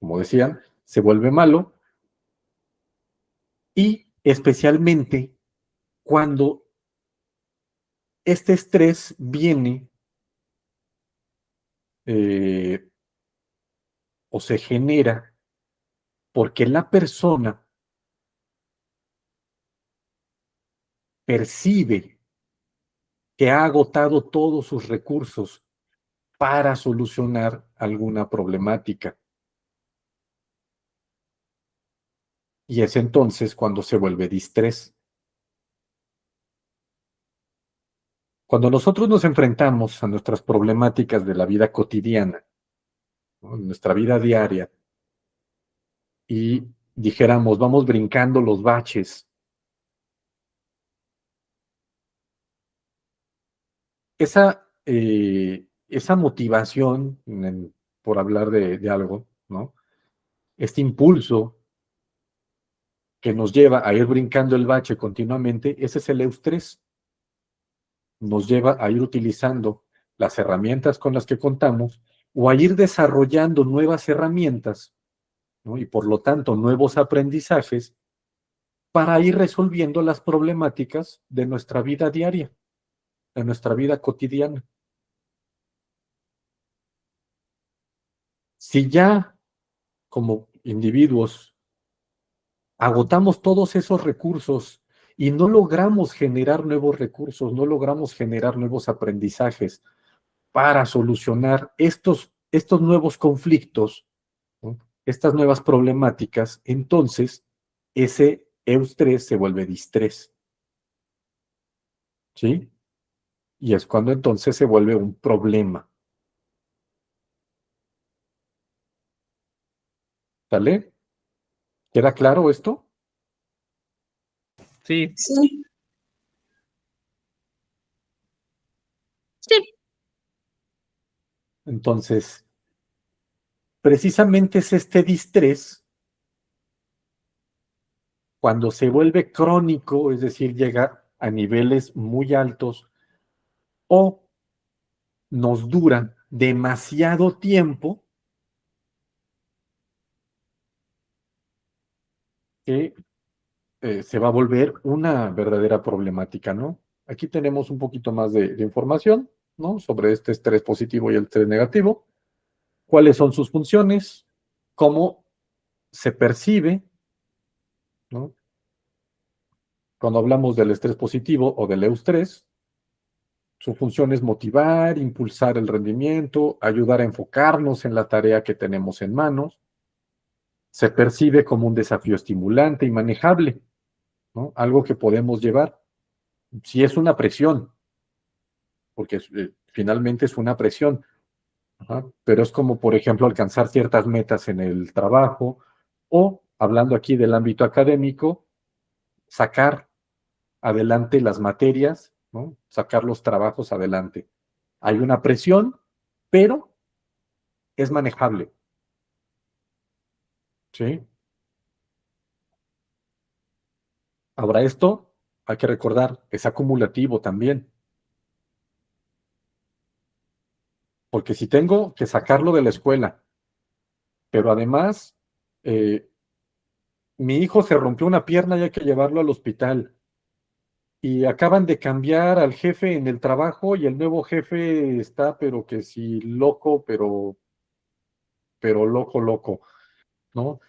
como decían, se vuelve malo y especialmente cuando este estrés viene eh, o se genera porque la persona percibe que ha agotado todos sus recursos para solucionar alguna problemática. Y es entonces cuando se vuelve distrés. Cuando nosotros nos enfrentamos a nuestras problemáticas de la vida cotidiana, ¿no? Nuestra vida diaria, y dijéramos, vamos brincando los baches, esa motivación por hablar de algo, ¿no? Este impulso que nos lleva a ir brincando el bache continuamente, ese es el eustrés. Nos lleva a ir utilizando las herramientas con las que contamos o a ir desarrollando nuevas herramientas, ¿no? Y por lo tanto nuevos aprendizajes para ir resolviendo las problemáticas de nuestra vida diaria, de nuestra vida cotidiana. Si ya como individuos agotamos todos esos recursos y no logramos generar nuevos recursos, no logramos generar nuevos aprendizajes para solucionar estos nuevos conflictos, ¿no? Estas nuevas problemáticas, entonces ese eustrés se vuelve distrés, ¿sí? Y es cuando entonces se vuelve un problema. ¿Sale? ¿Queda claro esto? Sí, Sí, Sí, Entonces, precisamente es este distrés cuando se vuelve crónico, es decir, llega a niveles muy altos o nos dura demasiado tiempo, que se va a volver una verdadera problemática, ¿no? Aquí tenemos un poquito más de información, ¿no? Sobre este estrés positivo y el estrés negativo, cuáles son sus funciones, cómo se percibe, ¿no? Cuando hablamos del estrés positivo o del eustrés, su función es motivar, impulsar el rendimiento, ayudar a enfocarnos en la tarea que tenemos en manos. Se percibe como un desafío estimulante y manejable, ¿no? Algo que podemos llevar. Si es una presión, porque finalmente es una presión, ajá, pero es como, por ejemplo, alcanzar ciertas metas en el trabajo o, hablando aquí del ámbito académico, sacar adelante las materias, ¿no? Sacar los trabajos adelante. Hay una presión, pero es manejable, ¿sí? Ahora esto, hay que recordar, es acumulativo también, porque si tengo que sacarlo de la escuela, pero además mi hijo se rompió una pierna y hay que llevarlo al hospital, y acaban de cambiar al jefe en el trabajo y el nuevo jefe está, pero que sí, loco, pero loco, loco, ¿no?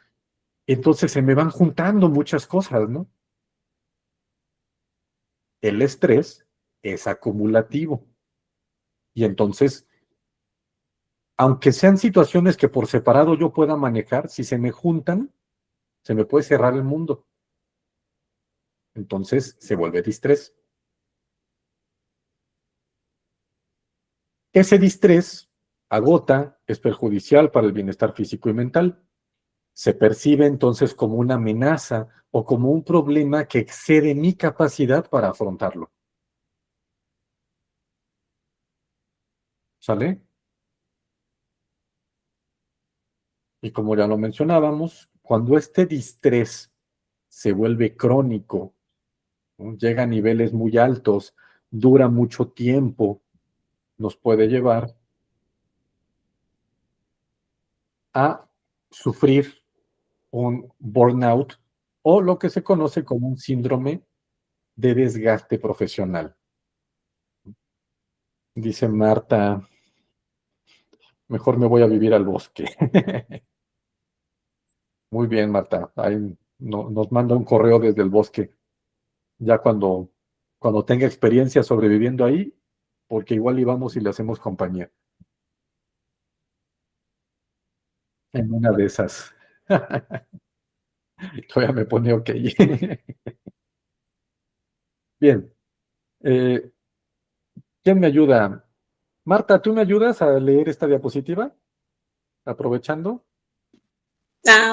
Entonces se me van juntando muchas cosas, ¿no? El estrés es acumulativo. Y entonces, aunque sean situaciones que por separado yo pueda manejar, si se me juntan, se me puede cerrar el mundo. Entonces se vuelve distrés. Ese distrés agota, es perjudicial para el bienestar físico y mental. Se percibe entonces como una amenaza o como un problema que excede mi capacidad para afrontarlo. ¿Sale? Y como ya lo mencionábamos, cuando este distrés se vuelve crónico, ¿no? Llega a niveles muy altos, dura mucho tiempo, nos puede llevar a sufrir un burnout o lo que se conoce como un síndrome de desgaste profesional. Dice Marta, mejor me voy a vivir al bosque. Muy bien, Marta. Ahí nos manda un correo desde el bosque, ya cuando tenga experiencia sobreviviendo ahí, porque igual íbamos y le hacemos compañía. En una de esas. Todavía me pone ok. Bien. eh, ¿Quién me ayuda? Marta, ¿tú me ayudas a leer esta diapositiva? Aprovechando.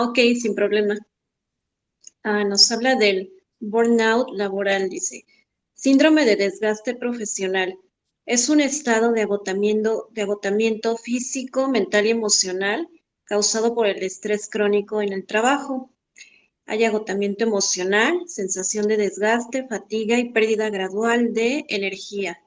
ok, sin problema. Nos habla del burnout laboral, dice. Síndrome de desgaste profesional. Es un estado de agotamiento físico, mental y emocional causado por el estrés crónico en el trabajo. Hay agotamiento emocional, sensación de desgaste, fatiga y pérdida gradual de energía,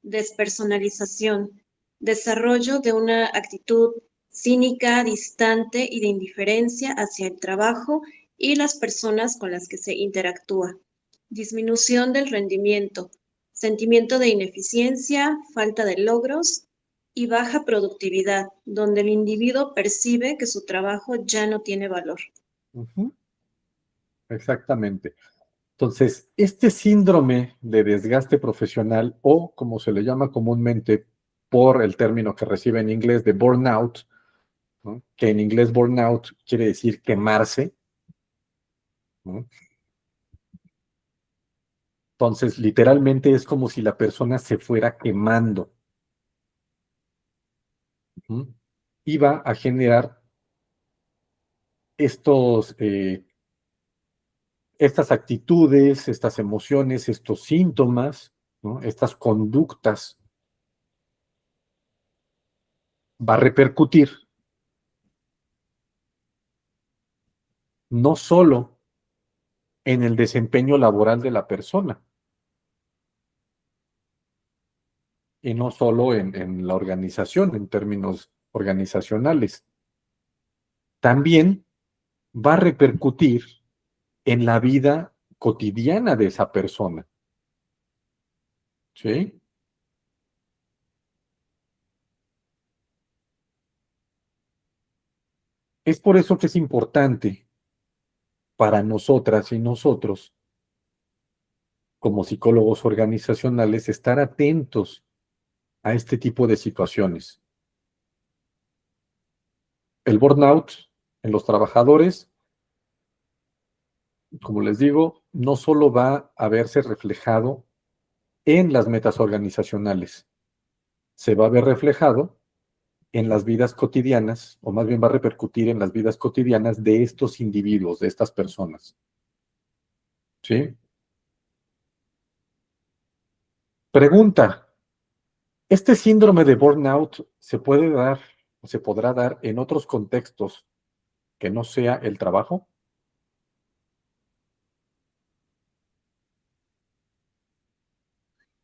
despersonalización, desarrollo de una actitud cínica, distante y de indiferencia hacia el trabajo y las personas con las que se interactúa, disminución del rendimiento, sentimiento de ineficiencia, falta de logros y baja productividad, donde el individuo percibe que su trabajo ya no tiene valor. Ujú, exactamente. Entonces, este síndrome de desgaste profesional, o como se le llama comúnmente por el término que recibe en inglés de burnout, ¿no? Que en inglés burnout quiere decir quemarse, ¿no? Entonces, literalmente es como si la persona se fuera quemando. ¿Mm? Y va a generar estas actitudes, estas emociones, estos síntomas, ¿no? Estas conductas. Va a repercutir no solo en el desempeño laboral de la persona, y no solo en la organización, en términos organizacionales. También va a repercutir en la vida cotidiana de esa persona. ¿Sí? Es por eso que es importante para nosotras y nosotros, como psicólogos organizacionales, estar atentos a este tipo de situaciones. El burnout en los trabajadores, como les digo, no solo va a verse reflejado en las metas organizacionales, se va a ver reflejado en las vidas cotidianas, o más bien va a repercutir en las vidas cotidianas de estos individuos, de estas personas. ¿Sí? Pregunta: ¿este síndrome de burnout se puede dar o se podrá dar en otros contextos que no sea el trabajo?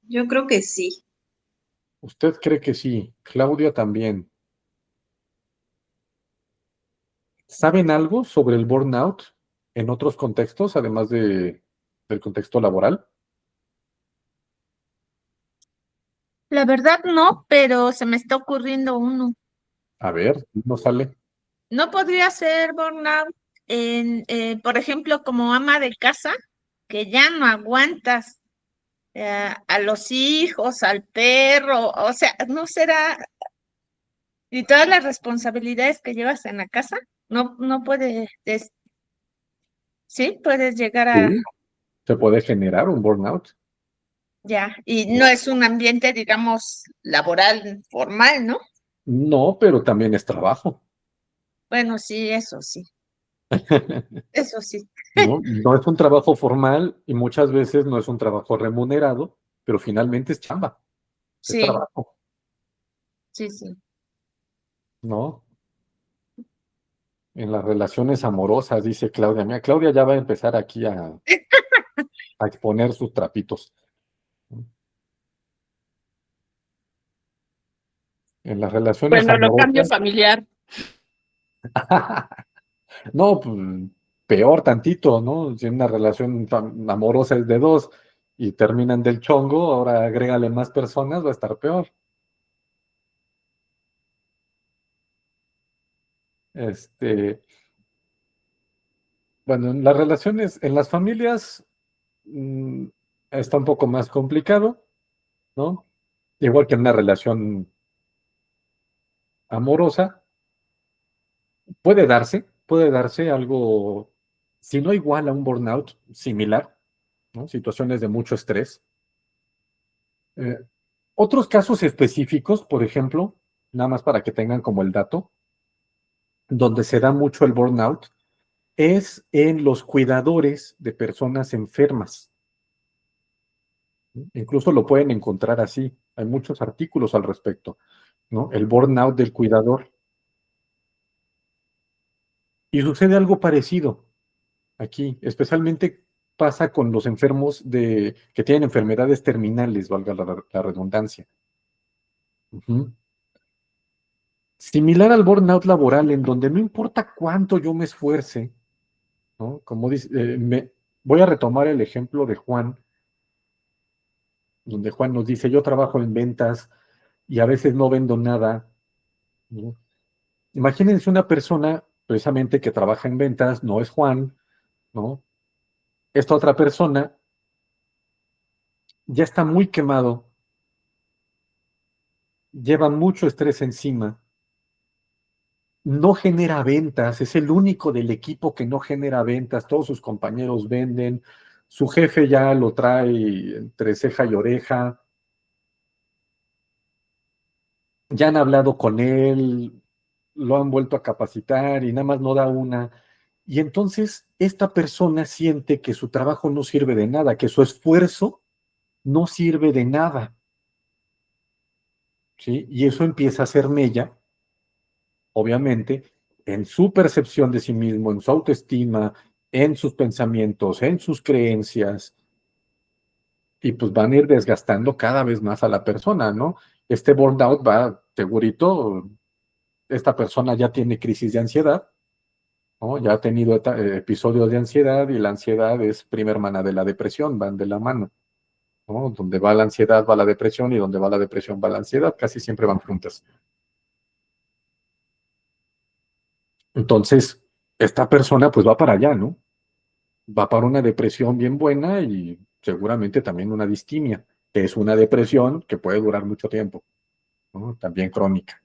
Yo creo que sí. ¿Usted cree que sí? Claudia también. ¿Saben algo sobre el burnout en otros contextos, además del contexto laboral? La verdad no, pero se me está ocurriendo uno. A ver, no sale. ¿No podría ser burnout por ejemplo, como ama de casa, que ya no aguantas a los hijos, al perro, o sea, ¿no será? Y todas las responsabilidades que llevas en la casa, no puedes, sí, puedes llegar a, Sí, se puede generar un burnout. ya, y no es un ambiente, digamos, laboral formal, ¿no? No, pero también es trabajo. Bueno, sí, eso sí, ¿No? No es un trabajo formal y muchas veces no es un trabajo remunerado, pero finalmente es chamba, es sí, trabajo, sí, sí. ¿no? En las relaciones amorosas, dice Claudia. Mira, Claudia ya va a empezar aquí a exponer sus trapitos. En las relaciones Bueno, lo cambio amorosas, familiar. no, pues, peor tantito, ¿no? Si una relación amorosa es de dos y terminan del chongo, ahora agrégale más personas, va a estar peor. Este, bueno, en las relaciones, en las familias, mm, está un poco más complicado, ¿no? Igual que en una relación amorosa, puede darse algo, si no igual a un burnout, similar, ¿no? Situaciones de mucho estrés. Eh, Otros casos específicos, por ejemplo, nada más para que tengan como el dato, donde se da mucho el burnout, es en los cuidadores de personas enfermas. Incluso lo pueden encontrar así. Hay muchos artículos al respecto, ¿no? El burnout del cuidador. Y sucede algo parecido aquí, especialmente pasa con los enfermos que tienen enfermedades terminales, valga la redundancia. Ujú. Similar al burnout laboral, en donde no importa cuánto yo me esfuerce, ¿no? Como dice, voy a retomar el ejemplo de Juan, donde Juan nos dice, yo trabajo en ventas y a veces no vendo nada, ¿no? Imagínense una persona precisamente que trabaja en ventas, no es Juan, ¿no? Esta otra persona ya está muy quemado, lleva mucho estrés encima, no genera ventas, es el único del equipo que no genera ventas, todos sus compañeros venden, su jefe ya lo trae entre ceja y oreja, ya han hablado con él, lo han vuelto a capacitar y nada más no da una. Y entonces esta persona siente que su trabajo no sirve de nada, que su esfuerzo no sirve de nada, ¿sí? Y eso empieza a ser mella, obviamente, en su percepción de sí mismo, en su autoestima, en sus pensamientos, en sus creencias, y pues van a ir desgastando cada vez más a la persona, ¿no? Este burnout va, segurito, esta persona ya tiene crisis de ansiedad, ¿no? Ya ha tenido episodios de ansiedad y la ansiedad es prima hermana de la depresión, van de la mano, ¿no? Donde va la ansiedad va la depresión y donde va la depresión va la ansiedad, casi siempre van juntas. Entonces, esta persona pues va para allá, ¿no? Va para una depresión bien buena y seguramente también una distimia, que es una depresión que puede durar mucho tiempo, ¿no? También crónica.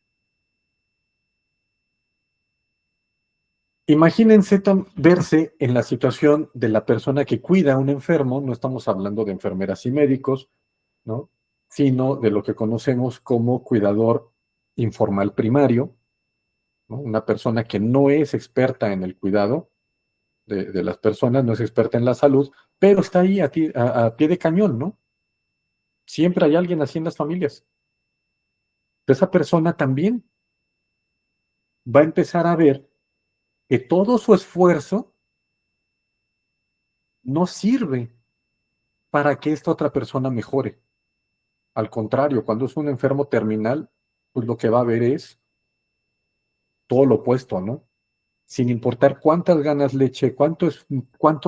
Imagínense verse en la situación de la persona que cuida a un enfermo, no estamos hablando de enfermeras y médicos, ¿no? Sino de lo que conocemos como cuidador informal primario, ¿no? Una persona que no es experta en el cuidado de las personas, no es experta en la salud, pero está ahí a pie de cañón, ¿no? Siempre hay alguien así en las familias. Esa persona también va a empezar a ver que todo su esfuerzo no sirve para que esta otra persona mejore. Al contrario, cuando es un enfermo terminal, pues lo que va a ver es todo lo opuesto, ¿no? Sin importar cuántas ganas le eche, cuánto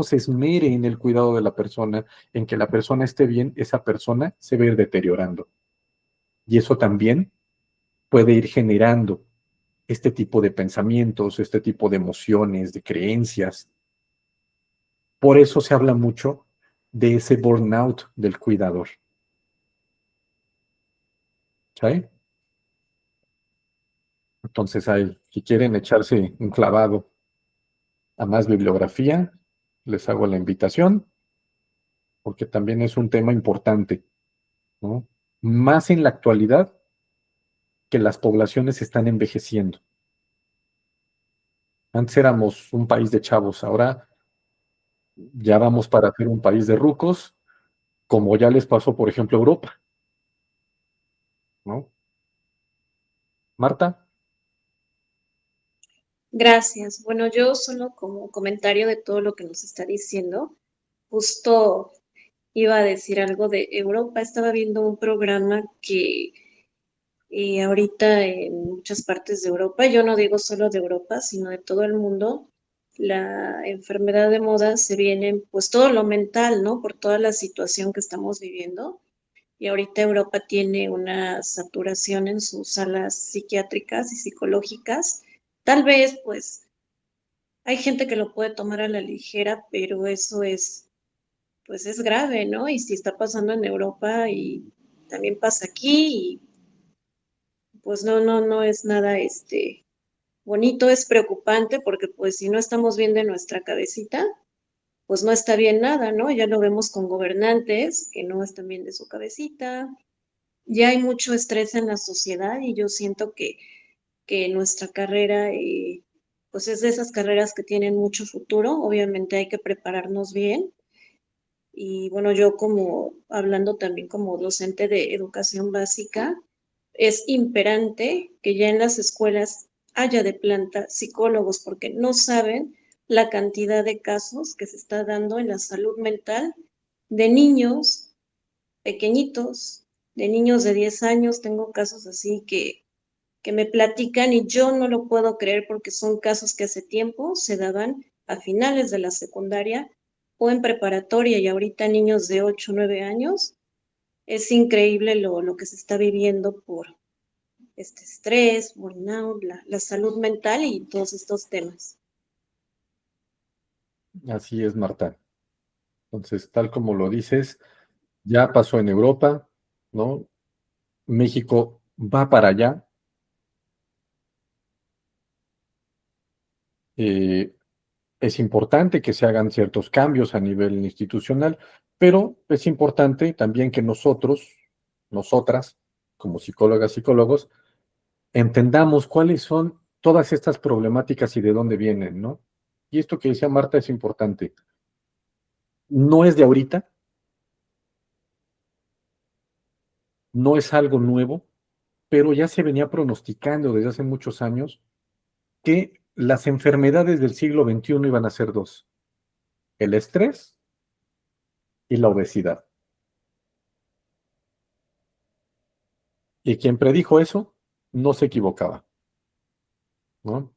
se esmere en el cuidado de la persona, en que la persona esté bien, esa persona se va a ir deteriorando. Y eso también puede ir generando este tipo de pensamientos, este tipo de emociones, de creencias. Por eso se habla mucho de ese burnout del cuidador. ¿Sí? Entonces, si quieren echarse un clavado a más bibliografía, les hago la invitación, porque también es un tema importante, ¿no? Más en la actualidad que las poblaciones están envejeciendo. Antes éramos un país de chavos, ahora ya vamos para ser un país de rucos, como ya les pasó, por ejemplo, a Europa, ¿no? Marta, Gracias. Bueno, yo solo como comentario de todo lo que nos está diciendo, justo iba a decir algo de Europa. Estaba viendo un programa que ahorita en muchas partes de Europa, yo no digo solo de Europa, sino de todo el mundo, la enfermedad de moda se viene, pues todo lo mental, ¿no? Por toda la situación que estamos viviendo. Y ahorita Europa tiene una saturación en sus salas psiquiátricas y psicológicas. Tal vez, pues, hay gente que lo puede tomar a la ligera, pero eso es, pues, es grave, ¿no? Y si está pasando en Europa y también pasa aquí, y pues no es nada, bonito, es preocupante porque, pues, si no estamos bien de nuestra cabecita, pues no está bien nada, ¿no? Ya lo vemos con gobernantes que no están bien de su cabecita. Ya hay mucho estrés en la sociedad y yo siento que nuestra carrera, pues es de esas carreras que tienen mucho futuro. Obviamente hay que prepararnos bien, Y bueno, yo como hablando también como docente de educación básica, es imperante que ya en las escuelas haya de planta psicólogos porque no saben la cantidad de casos que se está dando en la salud mental de niños pequeñitos, de niños de 10 años. Tengo casos así que me platican y yo no lo puedo creer porque son casos que hace tiempo se daban a finales de la secundaria o en preparatoria y ahorita niños de 8 o 9 años. Es increíble lo que se está viviendo por este estrés, burnout, la salud mental y todos estos temas. Así es, Marta. Entonces, tal como lo dices, ya pasó en Europa, ¿no? México va para allá. Eh, es importante que se hagan ciertos cambios a nivel institucional, pero es importante también que nosotros, nosotras, como psicólogas, psicólogos, entendamos cuáles son todas estas problemáticas y de dónde vienen, ¿no? Y esto que decía Marta es importante. No es de ahorita, no es algo nuevo, pero ya se venía pronosticando desde hace muchos años que las enfermedades del siglo XXI iban a ser dos: el estrés y la obesidad. Y quien predijo eso no se equivocaba, ¿no?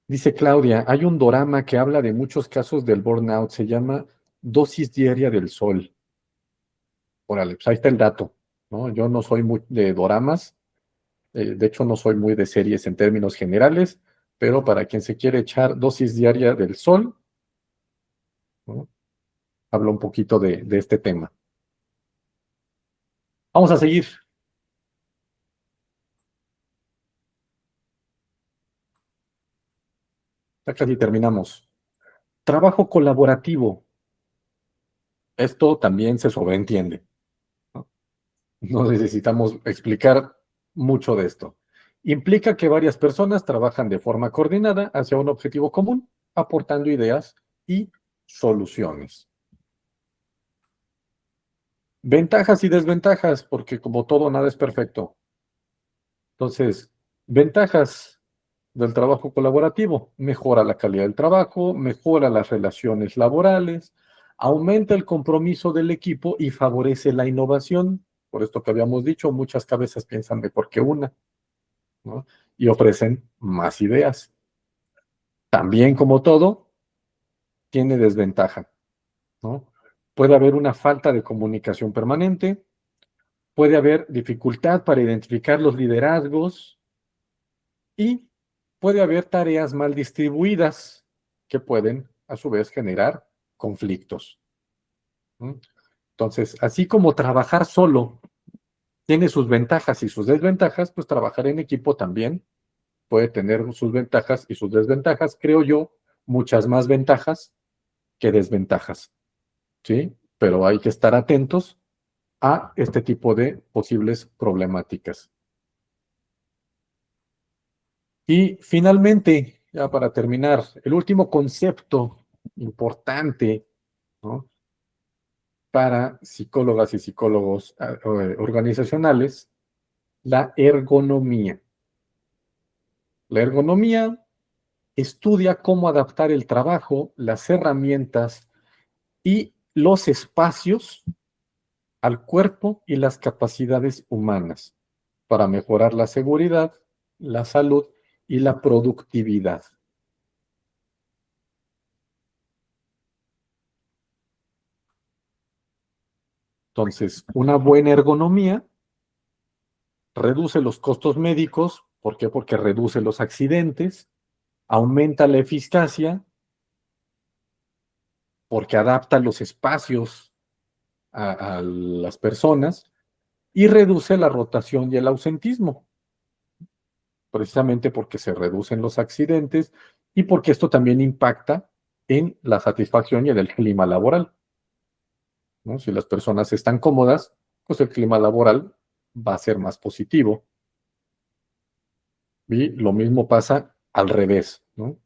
Dice Claudia, hay un dorama que habla de muchos casos del burnout, se llama Dosis Diaria del Sol. Órale, pues ahí está el dato, ¿no? Yo no soy muy de doramas, de hecho no soy muy de series en términos generales, pero para quien se quiere echar Dosis Diaria del Sol, ¿no? Habla un poquito de este tema. Vamos a seguir. Ya casi terminamos. Trabajo colaborativo. Esto también se sobreentiende, ¿no? No necesitamos explicar mucho de esto. Implica que varias personas trabajan de forma coordinada hacia un objetivo común, aportando ideas y soluciones. Ventajas y desventajas, porque como todo, nada es perfecto. Entonces, ventajas del trabajo colaborativo: mejora la calidad del trabajo, mejora las relaciones laborales, aumenta el compromiso del equipo y favorece la innovación. Por esto que habíamos dicho, muchas cabezas piensan mejor que una, ¿no? Y ofrecen más ideas. También, como todo, tiene desventaja, ¿no? Puede haber una falta de comunicación permanente, puede haber dificultad para identificar los liderazgos y puede haber tareas mal distribuidas que pueden, a su vez, generar conflictos, ¿no? Entonces, así como trabajar solo tiene sus ventajas y sus desventajas, pues trabajar en equipo también puede tener sus ventajas y sus desventajas. Creo yo, muchas más ventajas que desventajas, ¿sí? Pero hay que estar atentos a este tipo de posibles problemáticas. Y finalmente, ya para terminar, el último concepto importante, ¿no?, para psicólogas y psicólogos organizacionales: la ergonomía. La ergonomía estudia cómo adaptar el trabajo, las herramientas y los espacios al cuerpo y las capacidades humanas para mejorar la seguridad, la salud y la productividad. Entonces, una buena ergonomía reduce los costos médicos. ¿Por qué? Porque reduce los accidentes, aumenta la eficacia, porque adapta los espacios a las personas y reduce la rotación y el ausentismo, precisamente porque se reducen los accidentes y porque esto también impacta en la satisfacción y en el clima laboral, ¿no? Si las personas están cómodas, pues el clima laboral va a ser más positivo. Y lo mismo pasa al revés, ¿no?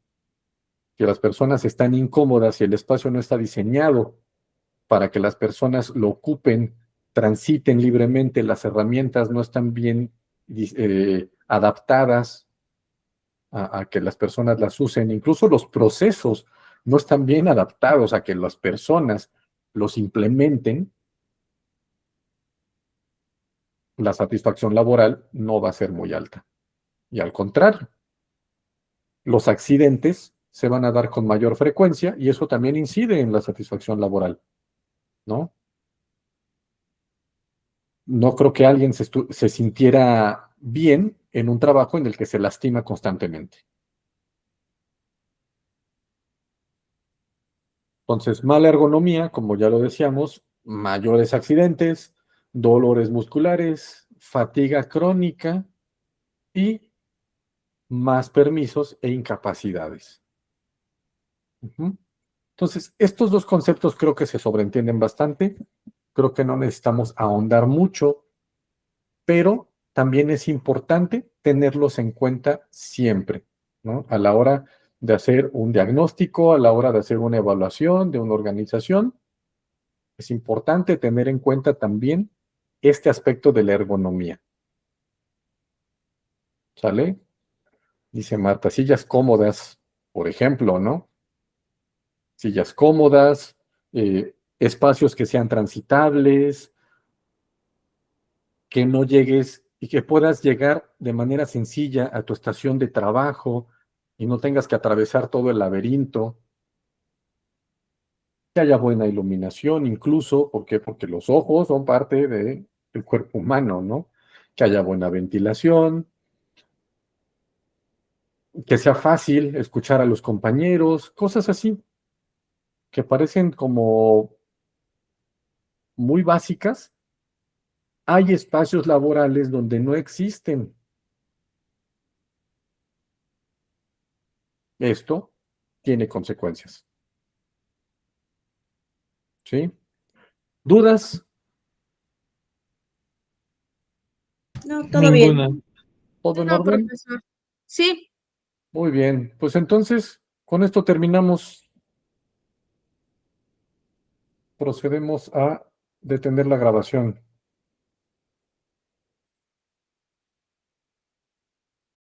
Si las personas están incómodas y el espacio no está diseñado para que las personas lo ocupen, transiten libremente, las herramientas no están bien adaptadas a que las personas las usen, incluso los procesos no están bien adaptados a que las personas los implementen, la satisfacción laboral no va a ser muy alta. Y al contrario, los accidentes se van a dar con mayor frecuencia y eso también incide en la satisfacción laboral, ¿no? No creo que alguien se sintiera bien en un trabajo en el que se lastima constantemente. Entonces, mala ergonomía, como ya lo decíamos, mayores accidentes, dolores musculares, fatiga crónica y más permisos e incapacidades. Entonces, estos dos conceptos creo que se sobreentienden bastante. Creo que no necesitamos ahondar mucho, pero también es importante tenerlos en cuenta siempre, ¿no? A la hora de hacer un diagnóstico, a la hora de hacer una evaluación de una organización, es importante tener en cuenta también este aspecto de la ergonomía. ¿Sale? Dice Marta, sillas cómodas, por ejemplo, ¿no? Sillas cómodas, espacios que sean transitables, que no llegues y que puedas llegar de manera sencilla a tu estación de trabajo y no tengas que atravesar todo el laberinto, que haya buena iluminación incluso, ¿por qué? Porque los ojos son parte del cuerpo humano, ¿no? Que haya buena ventilación, que sea fácil escuchar a los compañeros, cosas así, que parecen como muy básicas. Hay espacios laborales donde no existen. Esto tiene consecuencias. ¿Sí? ¿Dudas? No, todo bien. Ninguna. ¿Todo en No, orden? profesor. Sí, Muy bien. Pues entonces, con esto terminamos. Procedemos a detener la grabación.